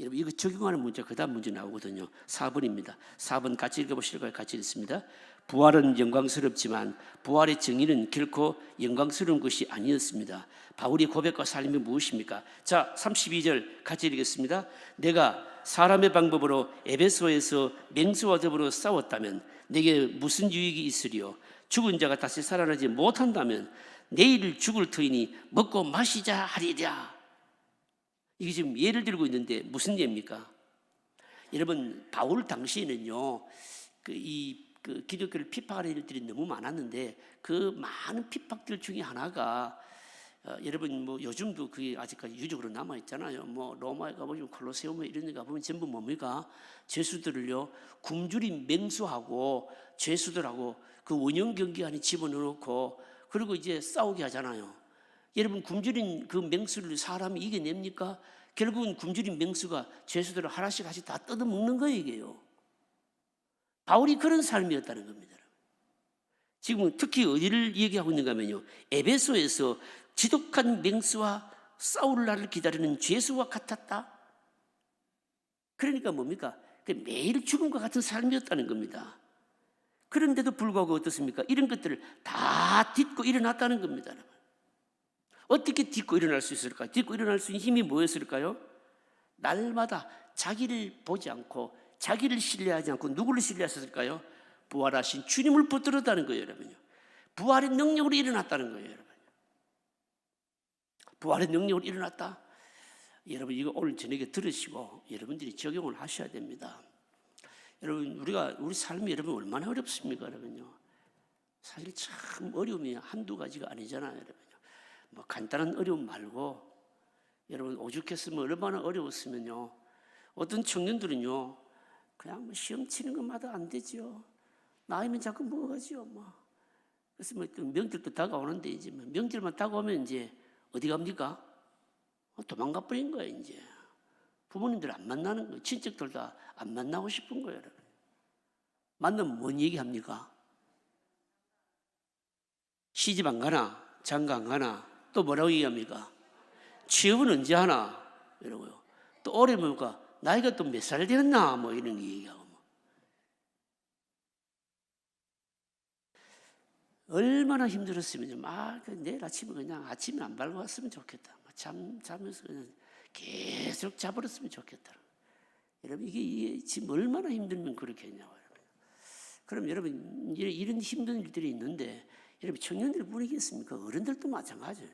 여러분, 이거 적용하는 문제, 그 다음 문제 나오거든요. 4번입니다. 4번 같이 읽어보실까요? 같이 읽습니다. 부활은 영광스럽지만 부활의 정의는 결코 영광스러운 것이 아니었습니다. 바울의 고백과 삶이 무엇입니까? 자, 32절 같이 읽겠습니다. 내가 사람의 방법으로 에베소에서 맹수와 더불어 싸웠다면 내게 무슨 유익이 있으리요? 죽은 자가 다시 살아나지 못한다면 내일 죽을 터이니 먹고 마시자 하리랴. 이게 지금 예를 들고 있는데 무슨 예입니까? 여러분, 바울 당시에는요, 그 기독교를 피파하는 일들이 너무 많았는데 그 많은 핍박들 중에 하나가 여러분, 뭐 요즘도 그게 아직까지 유적으로 남아 있잖아요. 뭐 로마에 가보면 콜로세움 이런 데 가보면 전부 뭡니까? 죄수들을요 굶주린 맹수하고 죄수들하고 그 원형 경기 안에 집어넣고 그리고 이제 싸우게 하잖아요. 여러분, 굶주린 그 맹수를 사람이 이겨냅니까? 결국은 굶주린 맹수가 죄수들을 하나씩 다 뜯어먹는 거예요, 이게요. 바울이 그런 삶이었다는 겁니다. 지금 특히 어디를 얘기하고 있는가 하면요, 에베소에서 지독한 맹수와 싸울 날을 기다리는 죄수와 같았다. 그러니까 뭡니까? 매일 죽음과 같은 삶이었다는 겁니다. 그런데도 불구하고 어떻습니까? 이런 것들을 다 딛고 일어났다는 겁니다. 어떻게 딛고 일어날 수 있을까요? 딛고 일어날 수 있는 힘이 뭐였을까요? 날마다 자기를 보지 않고 자기를 신뢰하지 않고 누구를 신뢰했을까요? 부활하신 주님을 붙들었다는 거예요, 여러분요. 부활의 능력으로 일어났다는 거예요, 여러분. 부활의 능력으로 일어났다. 여러분, 이거 오늘 저녁에 들으시고 여러분들이 적용을 하셔야 됩니다. 여러분, 우리 삶이 여러분 얼마나 어렵습니까, 여러분요? 사실 참 어려움이 한두 가지가 아니잖아요, 여러분요. 뭐 간단한 어려움 말고 여러분, 오죽했으면 얼마나 어려웠으면요. 어떤 청년들은요, 그냥 뭐 시험 치는 것마다 안 되죠. 나이면 자꾸 먹어가지요, 뭐. 그래서 뭐 명절도 다가오는데 이제 명절만 다가오면 이제 어디 갑니까? 도망가 버린 거예요, 이제. 부모님들 안 만나는 거예요. 친척들 다 안 만나고 싶은 거예요, 여러분. 만나면 뭔 얘기 합니까? 시집 안 가나? 장가 안 가나? 또 뭐라고 얘기합니까? 취업은 언제 하나? 이러고요. 또 올해 보니까 나이가 또 몇 살 되었나? 뭐 이런 얘기하고. 얼마나 힘들었으면 내일 아침에 그냥 아침에 안 밟고 왔으면 좋겠다. 자면서 그냥 계속 자버렸으면 좋겠다. 여러분, 이게 지금 얼마나 힘들면 그렇게 했냐고. 그럼 여러분, 이런 힘든 일들이 있는데 여러분, 청년들 뿐이겠습니까? 어른들도 마찬가지예요.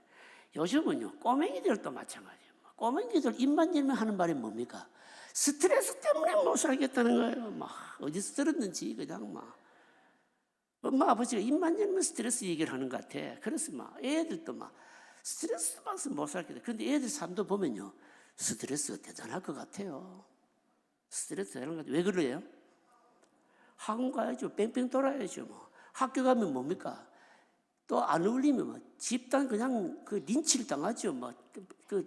요즘은요, 꼬맹이들도 마찬가지예요. 꼬맹이들 입만 열면 하는 말이 뭡니까? 스트레스 때문에 못 살겠다는 거예요. 막 어디서 들었는지 그냥 막. 엄마 아버지가 입만 열면 스트레스 얘기를 하는 것 같아. 그래서 막 애들도 막 스트레스 받아서 못 살겠다. 그런데 애들 삶도 보면요, 스트레스가 대단할 것 같아요. 스트레스 대단한 것 같아요. 왜 그래요? 학원 가야죠. 뺑뺑 돌아야죠. 뭐. 학교 가면 뭡니까? 또 안 어울리면 뭐 집단 그냥 그 린치를 당하죠. 뭐.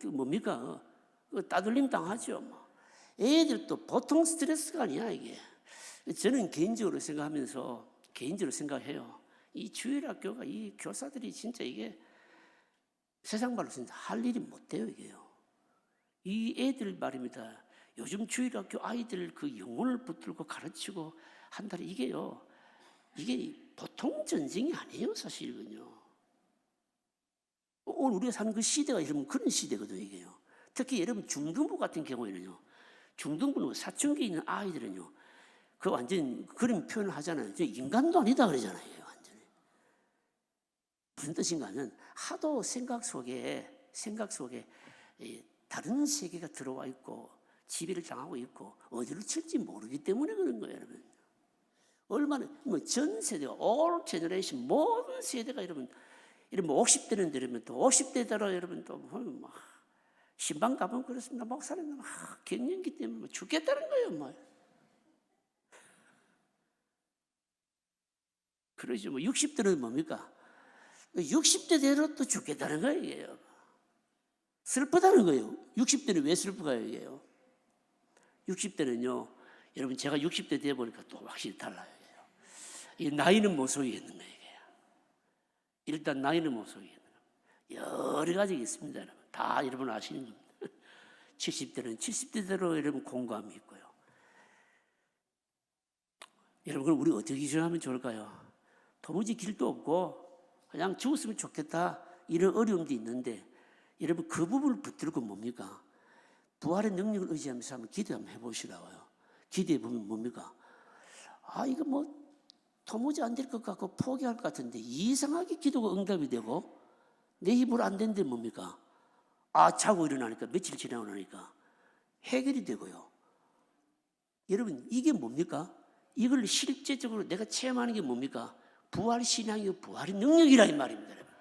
뭡니까? 따돌림 당하죠. 뭐. 애들도 보통 스트레스가 아니야, 이게. 저는 개인적으로 생각해요. 이 주일학교가 이 교사들이 진짜 이게 세상 말로 진짜 할 일이 못 돼요, 이게요. 이 애들 말입니다. 요즘 주일학교 아이들 그 영혼을 붙들고 가르치고 한다는 이게요. 이게 보통 전쟁이 아니에요, 사실은요. 오늘 우리가 사는 그 시대가 여러분 그런 시대거든요, 이게요. 특히 여러분 중등부 같은 경우에는요. 중등부는 사춘기에 있는 아이들은요. 그 완전 그런 표현을 하잖아요. 저 인간도 아니다 그러잖아요, 완전히. 무슨 뜻인가 하면 하도 생각 속에 다른 세계가 들어와 있고 지배를 당하고 있고 어디로 칠지 모르기 때문에 그런 거예요, 여러분. 얼마나 전 세대가 all generation 모든 세대가 여러분 이런 50대는 여러분 또 50대더러 여러분 또 막 신방 가면 그렇습니다. 목사님 막 갱년기 때문에 죽겠다는 거예요, 뭐. 그러죠. 뭐 60대는 뭡니까? 60대대로 또 죽겠다는 거예요. 슬프다는 거예요. 60대는 왜 슬프가요, 이게요? 60대는요, 여러분 제가 60대 돼 보니까 또 확실히 달라요. 이 나이는 못 속이겠는 거예요, 이게. 일단 나이는 못 속이겠는 거예요. 여러 가지가 있습니다, 여러분. 다 여러분 아시는 겁니다. 70대는 70대대로 여러분 공감이 있고요. 여러분, 그럼 우리 어떻게 기준하면 좋을까요? 도무지 길도 없고 그냥 죽었으면 좋겠다 이런 어려움도 있는데 여러분 그 부분을 붙들고 뭡니까? 부활의 능력을 의지하면서 한번 기도 한번 해보시라고요. 기도해 보면 뭡니까? 이거 뭐 도무지 안 될 것 같고 포기할 것 같은데 이상하게 기도가 응답이 되고 내 힘으로 안 되는데 뭡니까? 자고 일어나니까 며칠 지나고 나니까 해결이 되고요. 여러분 이게 뭡니까? 이걸 실제적으로 내가 체험하는 게 뭡니까? 부활신앙이요 부활의 능력이라 이 말입니다. 여러분.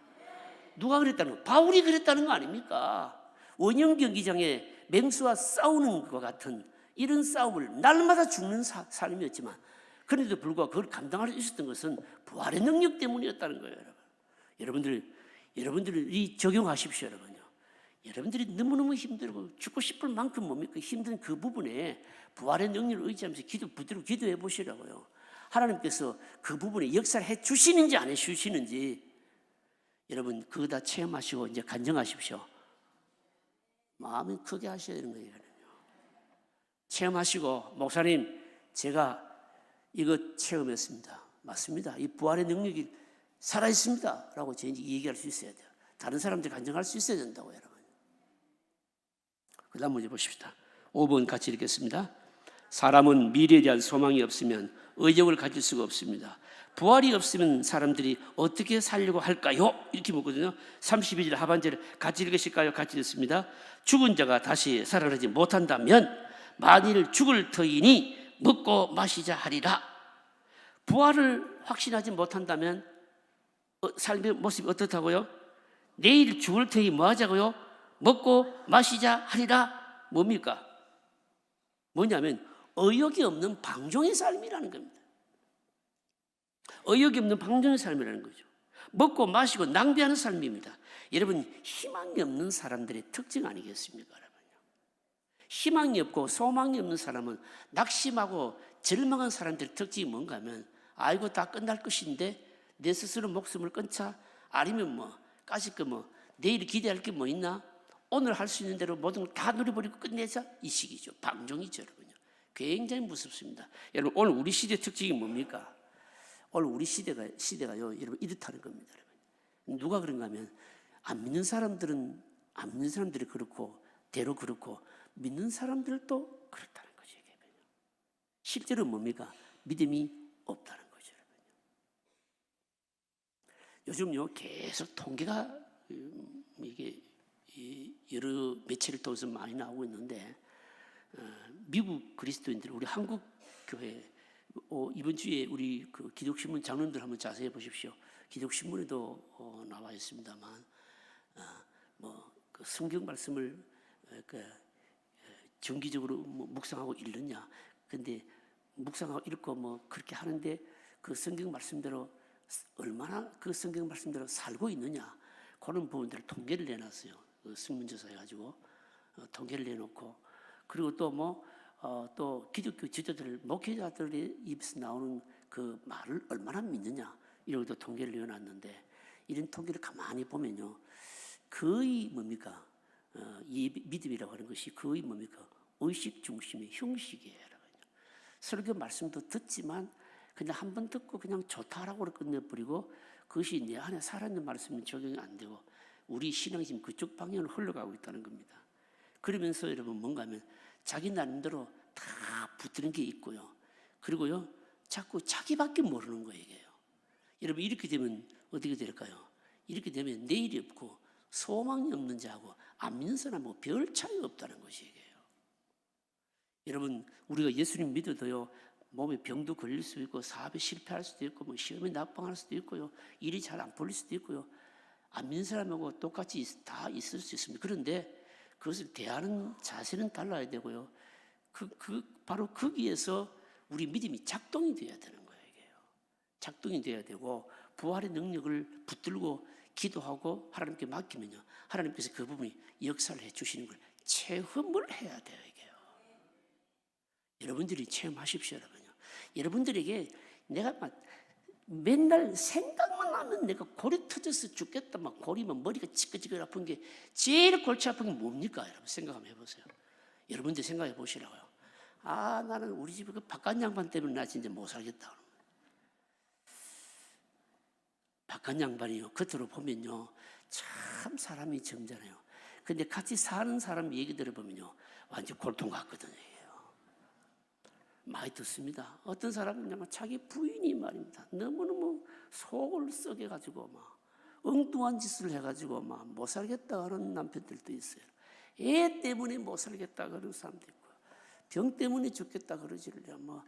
누가 그랬다는 거? 바울이 그랬다는 거 아닙니까? 원형 경기장에 맹수와 싸우는 것 같은 이런 싸움을 날마다 죽는 삶이었지만 그런데도 불구하고 그걸 감당할 수 있었던 것은 부활의 능력 때문이었다는 거예요, 여러분. 여러분들이 적용하십시오, 여러분요. 여러분들이 너무너무 힘들고 죽고 싶을 만큼 뭡니까? 힘든 그 부분에 부활의 능력을 의지하면서 붙들고 기도해 보시라고요. 하나님께서 그 부분에 역사를 해 주시는지 안 해 주시는지 여러분 그거 다 체험하시고 이제 간증하십시오. 마음이 크게 하셔야 되는 거예요. 체험하시고 목사님 제가 이거 체험했습니다. 맞습니다. 이 부활의 능력이 살아있습니다 라고 저희 얘기할 수 있어야 돼요. 다른 사람들 간증할 수 있어야 된다고 여러분. 그 다음 문제 보십시다. 5번 같이 읽겠습니다. 사람은 미래에 대한 소망이 없으면 의욕을 가질 수가 없습니다. 부활이 없으면 사람들이 어떻게 살려고 할까요? 이렇게 묻거든요. 32절 하반절을 같이 읽으실까요? 같이 읽습니다. 죽은 자가 다시 살아나지 못한다면 만일 죽을 터이니 먹고 마시자 하리라. 부활을 확신하지 못한다면 삶의 모습이 어떻다고요? 내일 죽을 터이 뭐 하자고요? 먹고 마시자 하리라. 뭡니까? 뭐냐면 의욕이 없는 방종의 삶이라는 겁니다. 의욕이 없는 방종의 삶이라는 거죠. 먹고 마시고 낭비하는 삶입니다. 여러분 희망이 없는 사람들의 특징 아니겠습니까? 여러분요. 희망이 없고 소망이 없는 사람은 낙심하고 절망한 사람들의 특징이 뭔가 하면 이거 다 끝날 것인데 내 스스로 목숨을 끊자 아니면 내일 기대할 게 뭐 있나? 오늘 할 수 있는 대로 모든 걸 다 누려버리고 끝내자 이 시기죠. 방종이죠, 여러분요. 굉장히 무섭습니다. 여러분 오늘 우리 시대 특징이 뭡니까? 오늘 우리 시대가요, 여러분 이렇다는 겁니다. 여러분. 누가 그런가 하면 안 믿는 사람들이 그렇고 대로 그렇고 믿는 사람들도 그렇다는 거죠. 이게. 실제로 뭡니까? 믿음이 없다는 거죠. 여러분. 요즘요 계속 통계가 이게 여러 매체를 통해서 많이 나오고 있는데 미국 그리스도인들 우리 한국 교회 이번 주에 우리 그 기독신문 장로님들 한번 자세히 보십시오. 기독신문에도 나와 있습니다만 그 성경 말씀을 정기적으로 묵상하고 읽느냐. 근데 묵상하고 읽고 그렇게 하는데 그 성경 말씀대로 얼마나 그 성경 말씀대로 살고 있느냐. 그런 부분들을 통계를 내놨어요. 그 설문조사 해가지고 통계를 내놓고 그리고 또 기독교 지도자들 목회자들의 입에서 나오는 그 말을 얼마나 믿느냐 이러고도 통계를 내어놨는데 이런 통계를 가만히 보면요. 거의 뭡니까? 이 믿음이라고 하는 것이 거의 뭡니까? 의식 중심의 형식이에요. 설교 말씀도 듣지만 그냥 한 번 듣고 그냥 좋다라고 끝내버리고 그것이 내 안에 살아있는 말씀이 적용이 안 되고 우리 신앙이 지금 그쪽 방향으로 흘러가고 있다는 겁니다. 그러면서 여러분 뭔가 하면 자기 나름대로 다 붙드는 게 있고요. 그리고요 자꾸 자기밖에 모르는 거예요. 이게요. 여러분 이렇게 되면 어떻게 될까요? 이렇게 되면 내일이 없고 소망이 없는 자하고 안 믿는 사람하고 별 차이가 없다는 것이에요. 여러분 우리가 예수님 믿어도요 몸에 병도 걸릴 수도 있고 사업에 실패할 수도 있고 뭐 시험에 낙방할 수도 있고요 일이 잘 안 풀릴 수도 있고요 안 믿는 사람하고 똑같이 다 있을 수 있습니다. 그런데 그것을 대하는 자세는 달라야 되고요. 바로 거기에서 우리 믿음이 작동이 돼야 되는 거예요. 이게요. 작동이 돼야 되고 부활의 능력을 붙들고 기도하고 하나님께 맡기면요 하나님께서 그 부분이 역사를 해주시는 걸 체험을 해야 돼요. 이게요. 여러분들이 체험하십시오. 여러분들에게 내가 막 맨날 생각만 하면 내가 골이 터져서 죽겠다 막 골이면 머리가 찌끄찌끄 아픈 게 제일 골치 아픈 게 뭡니까? 여러분 생각 한번 해보세요. 여러분들 생각해 보시라고요. 아 나는 우리 집에 그 바깥 양반 때문에 나 진짜 못 살겠다. 바깥 양반이요 겉으로 보면요 참 사람이 점잖아요. 근데 같이 사는 사람 얘기 들어보면요 완전 골통 같거든요. 많이 듣습니다. 어떤 사람은 자기 부인이 말입니다. 너무너무 속을 썩여가지고 막 엉뚱한 짓을 해가지고 막 못 살겠다 하는 남편들도 있어요. 애 때문에 못 살겠다 그러는 사람도 있고 병 때문에 죽겠다 그러지를 뭐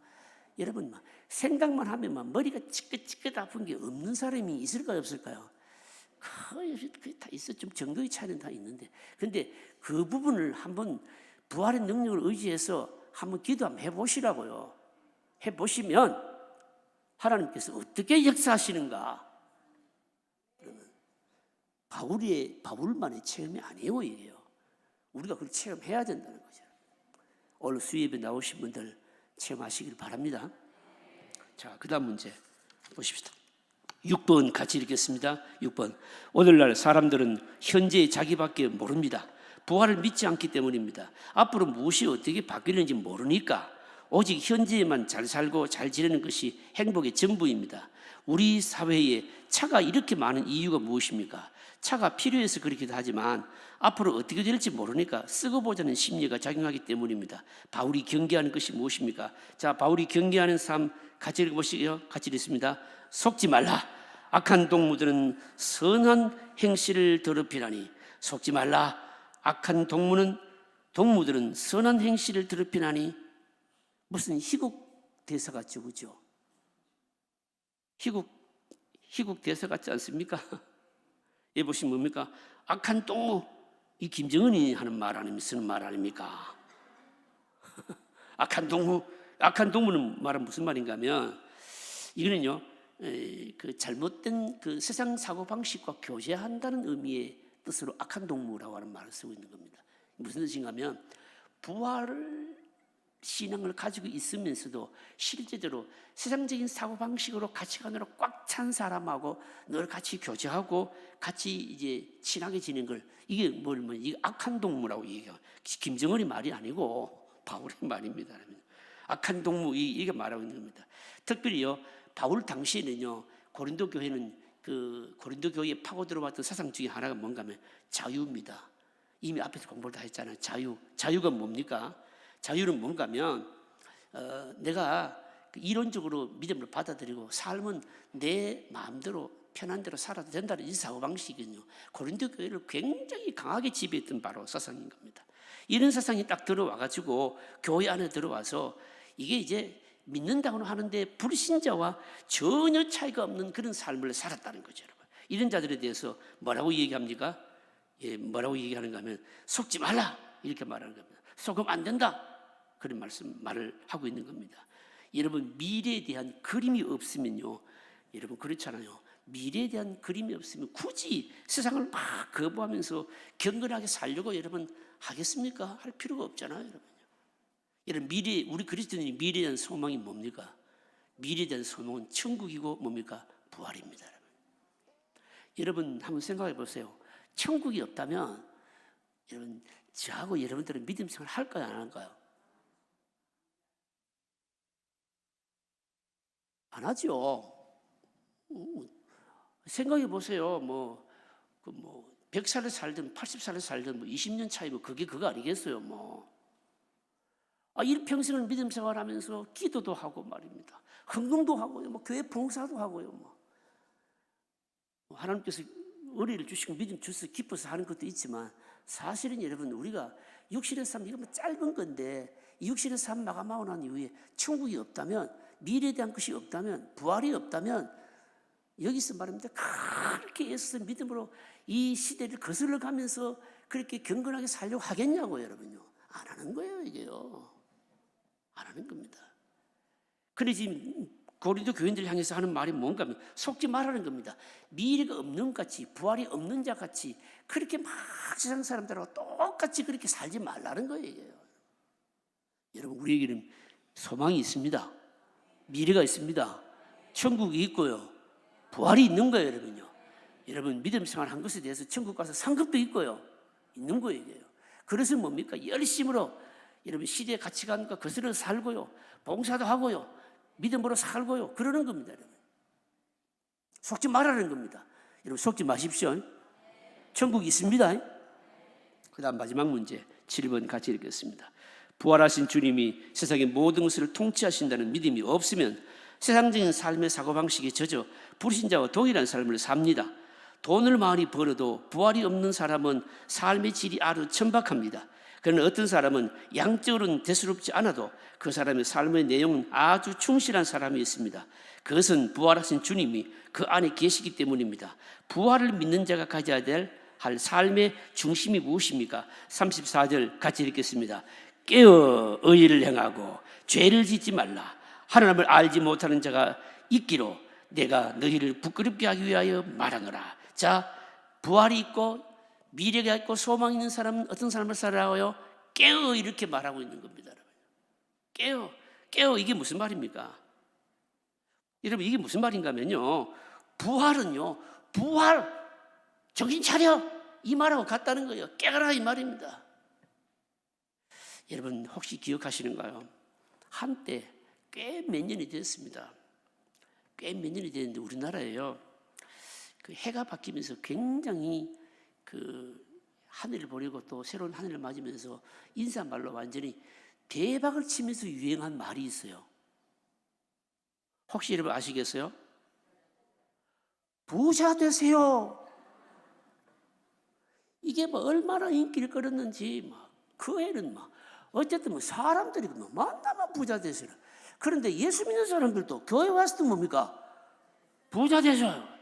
여러분 막 생각만 하면 막 머리가 찌긋찌긋 아픈 게 없는 사람이 있을까요 없을까요? 거의 다 있어. 좀 정도의 차이는 다 있는데 근데 그 부분을 한번 부활의 능력을 의지해서 한번 기도 한번 해보시라고요. 해보시면 하나님께서 어떻게 역사하시는가. 그러면 바울만의 체험이 아니에요. 이게요. 우리가 그걸 체험해야 된다는 거죠. 오늘 수예배 나오신 분들 체험하시길 바랍니다. 자, 그 다음 문제 보십시다. 6번 같이 읽겠습니다. 6번 오늘날 사람들은 현재 자기밖에 모릅니다. 부활을 믿지 않기 때문입니다. 앞으로 무엇이 어떻게 바뀌는지 모르니까 오직 현재에만 잘 살고 잘 지내는 것이 행복의 전부입니다. 우리 사회에 차가 이렇게 많은 이유가 무엇입니까? 차가 필요해서 그렇기도 하지만 앞으로 어떻게 될지 모르니까 쓰고 보자는 심리가 작용하기 때문입니다. 바울이 경계하는 것이 무엇입니까? 자, 바울이 경계하는 삶 같이 읽어보시죠. 같이 읽습니다. 속지 말라. 악한 동무들은 선한 행실을 더럽히나니 속지 말라. 악한 동무들은 선한 행실을 더럽히나니 무슨 희국 대사 같죠, 그죠? 희국 대사 같지 않습니까? 예, 보시면 뭡니까? 악한 동무, 이 김정은이 하는 말 아닙니까? 쓰는 말 아닙니까? 악한 동무는 말은 무슨 말인가 하면 이거는요, 그 잘못된 그 세상 사고 방식과 교제한다는 의미의 뜻으로 악한 동무라고 하는 말을 쓰고 있는 겁니다. 무슨 뜻인가 하면 부활 신앙을 가지고 있으면서도 실제로 세상적인 사고방식으로 가치관으로 꽉 찬 사람하고 늘 같이 교제하고 같이 이제 친하게 지내는 걸 이게 이게 악한 동무라고 얘기해요. 김정은이 말이 아니고 바울의 말입니다. 악한 동무 이게 말하고 있는 겁니다. 특별히요 바울 당시에는요 고린도 교회는 그 고린도 교회에 파고 들어왔던 사상 중에 하나가 뭔가 하면 자유입니다. 이미 앞에서 공부를 다 했잖아요. 자유가 뭡니까? 자유는 뭔가 하면 내가 이론적으로 믿음을 받아들이고 삶은 내 마음대로 편한 대로 살아도 된다는 이 사고방식이거든요. 고린도 교회를 굉장히 강하게 지배했던 바로 사상인 겁니다. 이런 사상이 딱 들어와가지고 교회 안에 들어와서 이게 이제 믿는다고는 하는데 불신자와 전혀 차이가 없는 그런 삶을 살았다는 거죠. 여러분. 이런 자들에 대해서 뭐라고 얘기합니까? 예, 뭐라고 얘기하는가 하면 속지 말라 이렇게 말하는 겁니다. 속으면 안 된다 그런 말을 하고 있는 겁니다. 여러분 미래에 대한 그림이 없으면요 여러분 그렇잖아요. 미래에 대한 그림이 없으면 굳이 세상을 막 거부하면서 경건하게 살려고 여러분 하겠습니까? 할 필요가 없잖아요. 여러분 우리 그리스도인이 미래에 대한 소망이 뭡니까? 미래에 대한 소망은 천국이고 뭡니까? 부활입니다. 여러분 한번 생각해 보세요. 천국이 없다면 여러분 저하고 여러분들은 믿음 생활 할까요, 안 할까요? 안 하죠. 생각해 보세요. 100살을 살든 80살을 살든 20년 차이고 그게 그거 아니겠어요, 일평생을 믿음 생활하면서 기도도 하고 말입니다. 헌금도 하고요, 교회 봉사도 하고요, 하나님께서 의리를 주시고 믿음 주셔서 기뻐서 하는 것도 있지만 사실은 여러분 우리가 육신의 삶 이거 짧은 건데 이 육신의 삶 마감하고 난 이후에 천국이 없다면 미래에 대한 것이 없다면 부활이 없다면 여기서 말합니다. 그렇게 애써서 믿음으로 이 시대를 거슬러 가면서 그렇게 경건하게 살려고 하겠냐고요, 여러분요. 안 하는 거예요, 이게요. 안 하는 겁니다. 그런데 지금 고린도 교인들을 향해서 하는 말이 뭔가 하면 속지 말라는 겁니다. 미래가 없는 것 같이 부활이 없는 자 같이 그렇게 막 세상 사람들하고 똑같이 그렇게 살지 말라는 거예요, 이게요. 여러분 우리에게는 소망이 있습니다. 미래가 있습니다. 천국이 있고요. 부활이 있는 거예요, 여러분요. 여러분 믿음 생활한 것에 대해서 천국 가서 상급도 있고요. 있는 거예요, 이게요. 그래서 뭡니까? 열심으로 여러분 시대의 가치관과 거슬러 살고요. 봉사도 하고요. 믿음으로 살고요. 그러는 겁니다, 여러분. 속지 말라는 겁니다. 여러분 속지 마십시오. 천국이 있습니다. 그 다음 마지막 문제 7번 같이 읽겠습니다. 부활하신 주님이 세상의 모든 것을 통치하신다는 믿음이 없으면 세상적인 삶의 사고방식에 젖어 불신자와 동일한 삶을 삽니다. 돈을 많이 벌어도 부활이 없는 사람은 삶의 질이 아주 천박합니다. 그러나 어떤 사람은 양적으로는 대수롭지 않아도 그 사람의 삶의 내용은 아주 충실한 사람이 있습니다. 그것은 부활하신 주님이 그 안에 계시기 때문입니다. 부활을 믿는 자가 가져야 할 삶의 중심이 무엇입니까? 34절 같이 읽겠습니다. 깨어 의의를 행하고 죄를 짓지 말라. 하나님을 알지 못하는 자가 있기로 내가 너희를 부끄럽게 하기 위하여 말하노라. 자, 부활이 있고 미래가 있고 소망이 있는 사람은 어떤 삶을 살아가요? 깨어 이렇게 말하고 있는 겁니다. 깨어 이게 무슨 말입니까? 여러분 이게 무슨 말인가 하면요, 부활은요, 부활 정신 차려 이 말하고 같다는 거예요. 깨어라 이 말입니다. 여러분 혹시 기억하시는가요? 한때 꽤 몇 년이 됐습니다. 꽤 몇 년이 됐는데 우리나라에요, 그 해가 바뀌면서 굉장히 그 하늘을 보려고 또 새로운 하늘을 맞으면서 인사말로 완전히 대박을 치면서 유행한 말이 있어요. 혹시 여러분 아시겠어요? 부자 되세요. 이게 얼마나 인기를 끌었는지 그 애는 어쨌든 사람들이 만나면 부자 되세요. 그런데 예수 믿는 사람들도 교회 와서도 뭡니까? 부자 되셔요.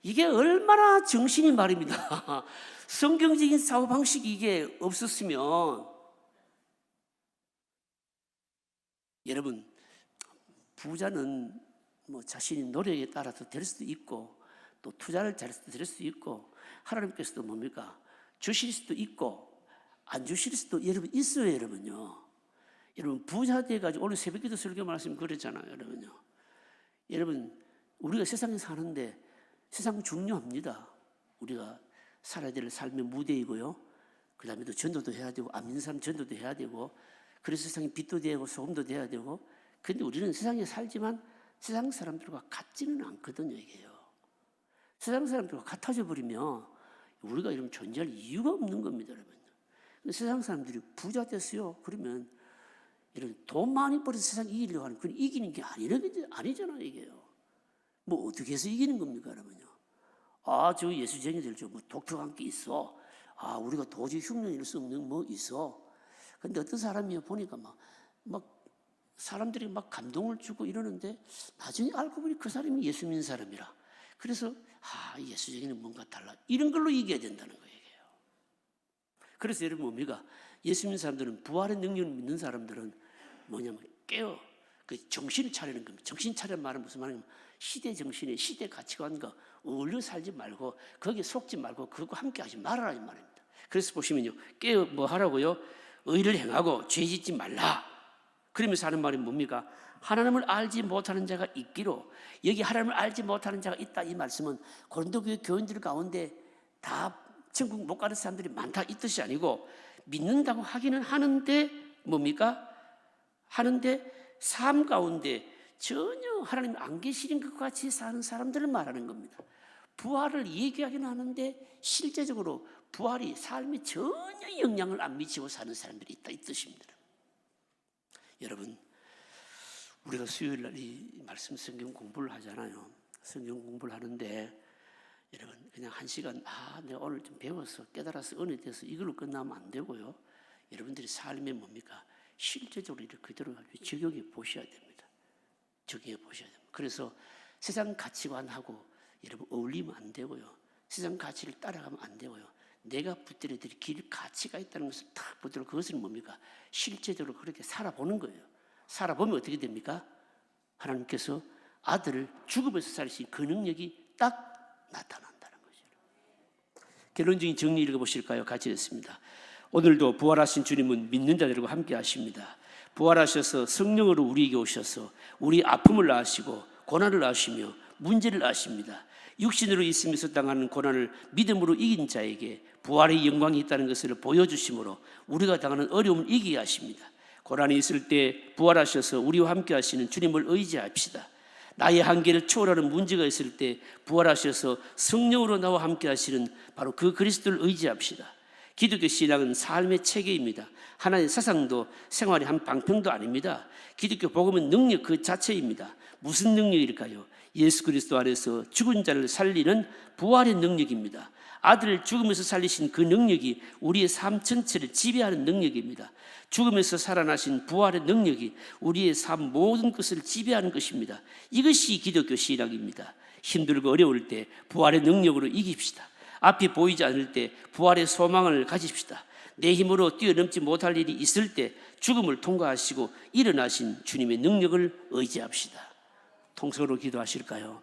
이게 얼마나 정신이 말입니다. 성경적인 사고방식이 이게 없었으면 여러분 부자는 자신의 노력에 따라서 될 수도 있고 또 투자를 잘해서 될 수도 있고 하나님께서도 뭡니까? 주실 수도 있고 안 주실 수도 여러분 있어요, 여러분요. 여러분 부자 돼가지고 오늘 새벽기도 설교 말씀 그랬잖아요, 여러분요. 여러분 우리가 세상에 사는데 세상 중요합니다. 우리가 살아야 될 삶의 무대이고요. 그 다음에 또 전도도 해야 되고 안 믿는 사람 전도도 해야 되고 그래서 세상에 빛도 되고 소금도 돼야 되고 근데 우리는 세상에 살지만 세상 사람들과 같지는 않거든요, 이게요. 세상 사람들과 같아져 버리면 우리가 이런 존재할 이유가 없는 겁니다, 여러분. 세상 사람들이 부자 됐어요. 그러면 이런 돈 많이 벌어서 세상 이기려고 하는 그건 이기는 게 아니잖아요, 이게요. 어떻게 해서 이기는 겁니까, 여러분요? 저 예수쟁이들 독특한 게 있어. 우리가 도저히 흉내낼 수 없는 있어. 근데 어떤 사람이 보니까 사람들이 감동을 주고 이러는데 나중에 알고 보니 그 사람이 예수 믿는 사람이라. 그래서 예수쟁이는 뭔가 달라. 이런 걸로 이겨야 된다는 거예요. 그래서 여러분 뭡니까? 예수 믿는 사람들은 부활의 능력을 믿는 사람들은 뭐냐면 깨어 그 정신을 차리는 겁니다. 정신 차리는 말은 무슨 말이냐면 시대 정신에 시대 가치관과 어울려 살지 말고 거기에 속지 말고 그것과 함께 하지 말아라 이 말입니다. 그래서 보시면요, 깨어 하라고요? 의를 행하고 죄 짓지 말라. 그러면서 하는 말이 뭡니까? 하나님을 알지 못하는 자가 있기로, 여기 하나님을 알지 못하는 자가 있다, 이 말씀은 고린도 교회 교인들 가운데 다 천국 못 가는 사람들이 많다, 이 뜻이 아니고, 믿는다고 하기는 하는데 뭡니까? 하는데 삶 가운데 전혀 하나님 안 계시는 것 같이 사는 사람들을 말하는 겁니다. 부활을 얘기하기는 하는데 실제적으로 부활이 삶에 전혀 영향을 안 미치고 사는 사람들이 있다, 이 뜻입니다. 여러분, 우리가 수요일 날 이 말씀 성경 공부를 하잖아요. 성경 공부를 하는데 여러분, 그냥 한 시간 내가 오늘 좀 배워서 깨달아서 은혜 돼서 이걸로 끝나면 안 되고요. 여러분들이 삶에 뭡니까? 실제적으로 이렇게 그대로 적용해 보셔야 됩니다. 적용해 보셔야 됩니다. 그래서 세상 가치관하고 여러분 어울리면 안 되고요. 세상 가치를 따라가면 안 되고요. 내가 붙들어야 될 길 가치가 있다는 것을 딱 붙들어, 그것은 뭡니까? 실제적으로 그렇게 살아보는 거예요. 살아보면 어떻게 됩니까? 하나님께서 아들을 죽음에서 살리신 그 능력이 딱 나타난다는 거죠. 결론적인 정리 읽어보실까요? 같이 읽습니다. 오늘도 부활하신 주님은 믿는 자들과 함께 하십니다. 부활하셔서 성령으로 우리에게 오셔서 우리 아픔을 나으시고 고난을 나으시며 문제를 나으십니다. 육신으로 있으면서 당하는 고난을 믿음으로 이긴 자에게 부활의 영광이 있다는 것을 보여주심으로 우리가 당하는 어려움을 이기게 하십니다. 고난이 있을 때 부활하셔서 우리와 함께 하시는 주님을 의지합시다. 나의 한계를 초월하는 문제가 있을 때 부활하셔서 성령으로 나와 함께 하시는 바로 그 그리스도를 의지합시다. 기독교 신앙은 삶의 체계입니다. 하나의 사상도 생활의 한 방편도 아닙니다. 기독교 복음은 능력 그 자체입니다. 무슨 능력일까요? 예수 그리스도 안에서 죽은 자를 살리는 부활의 능력입니다. 아들을 죽음에서 살리신 그 능력이 우리의 삶 전체를 지배하는 능력입니다. 죽음에서 살아나신 부활의 능력이 우리의 삶 모든 것을 지배하는 것입니다. 이것이 기독교 신앙입니다. 힘들고 어려울 때 부활의 능력으로 이깁시다. 앞이 보이지 않을 때 부활의 소망을 가집시다. 내 힘으로 뛰어넘지 못할 일이 있을 때 죽음을 통과하시고 일어나신 주님의 능력을 의지합시다. 통성으로 기도하실까요?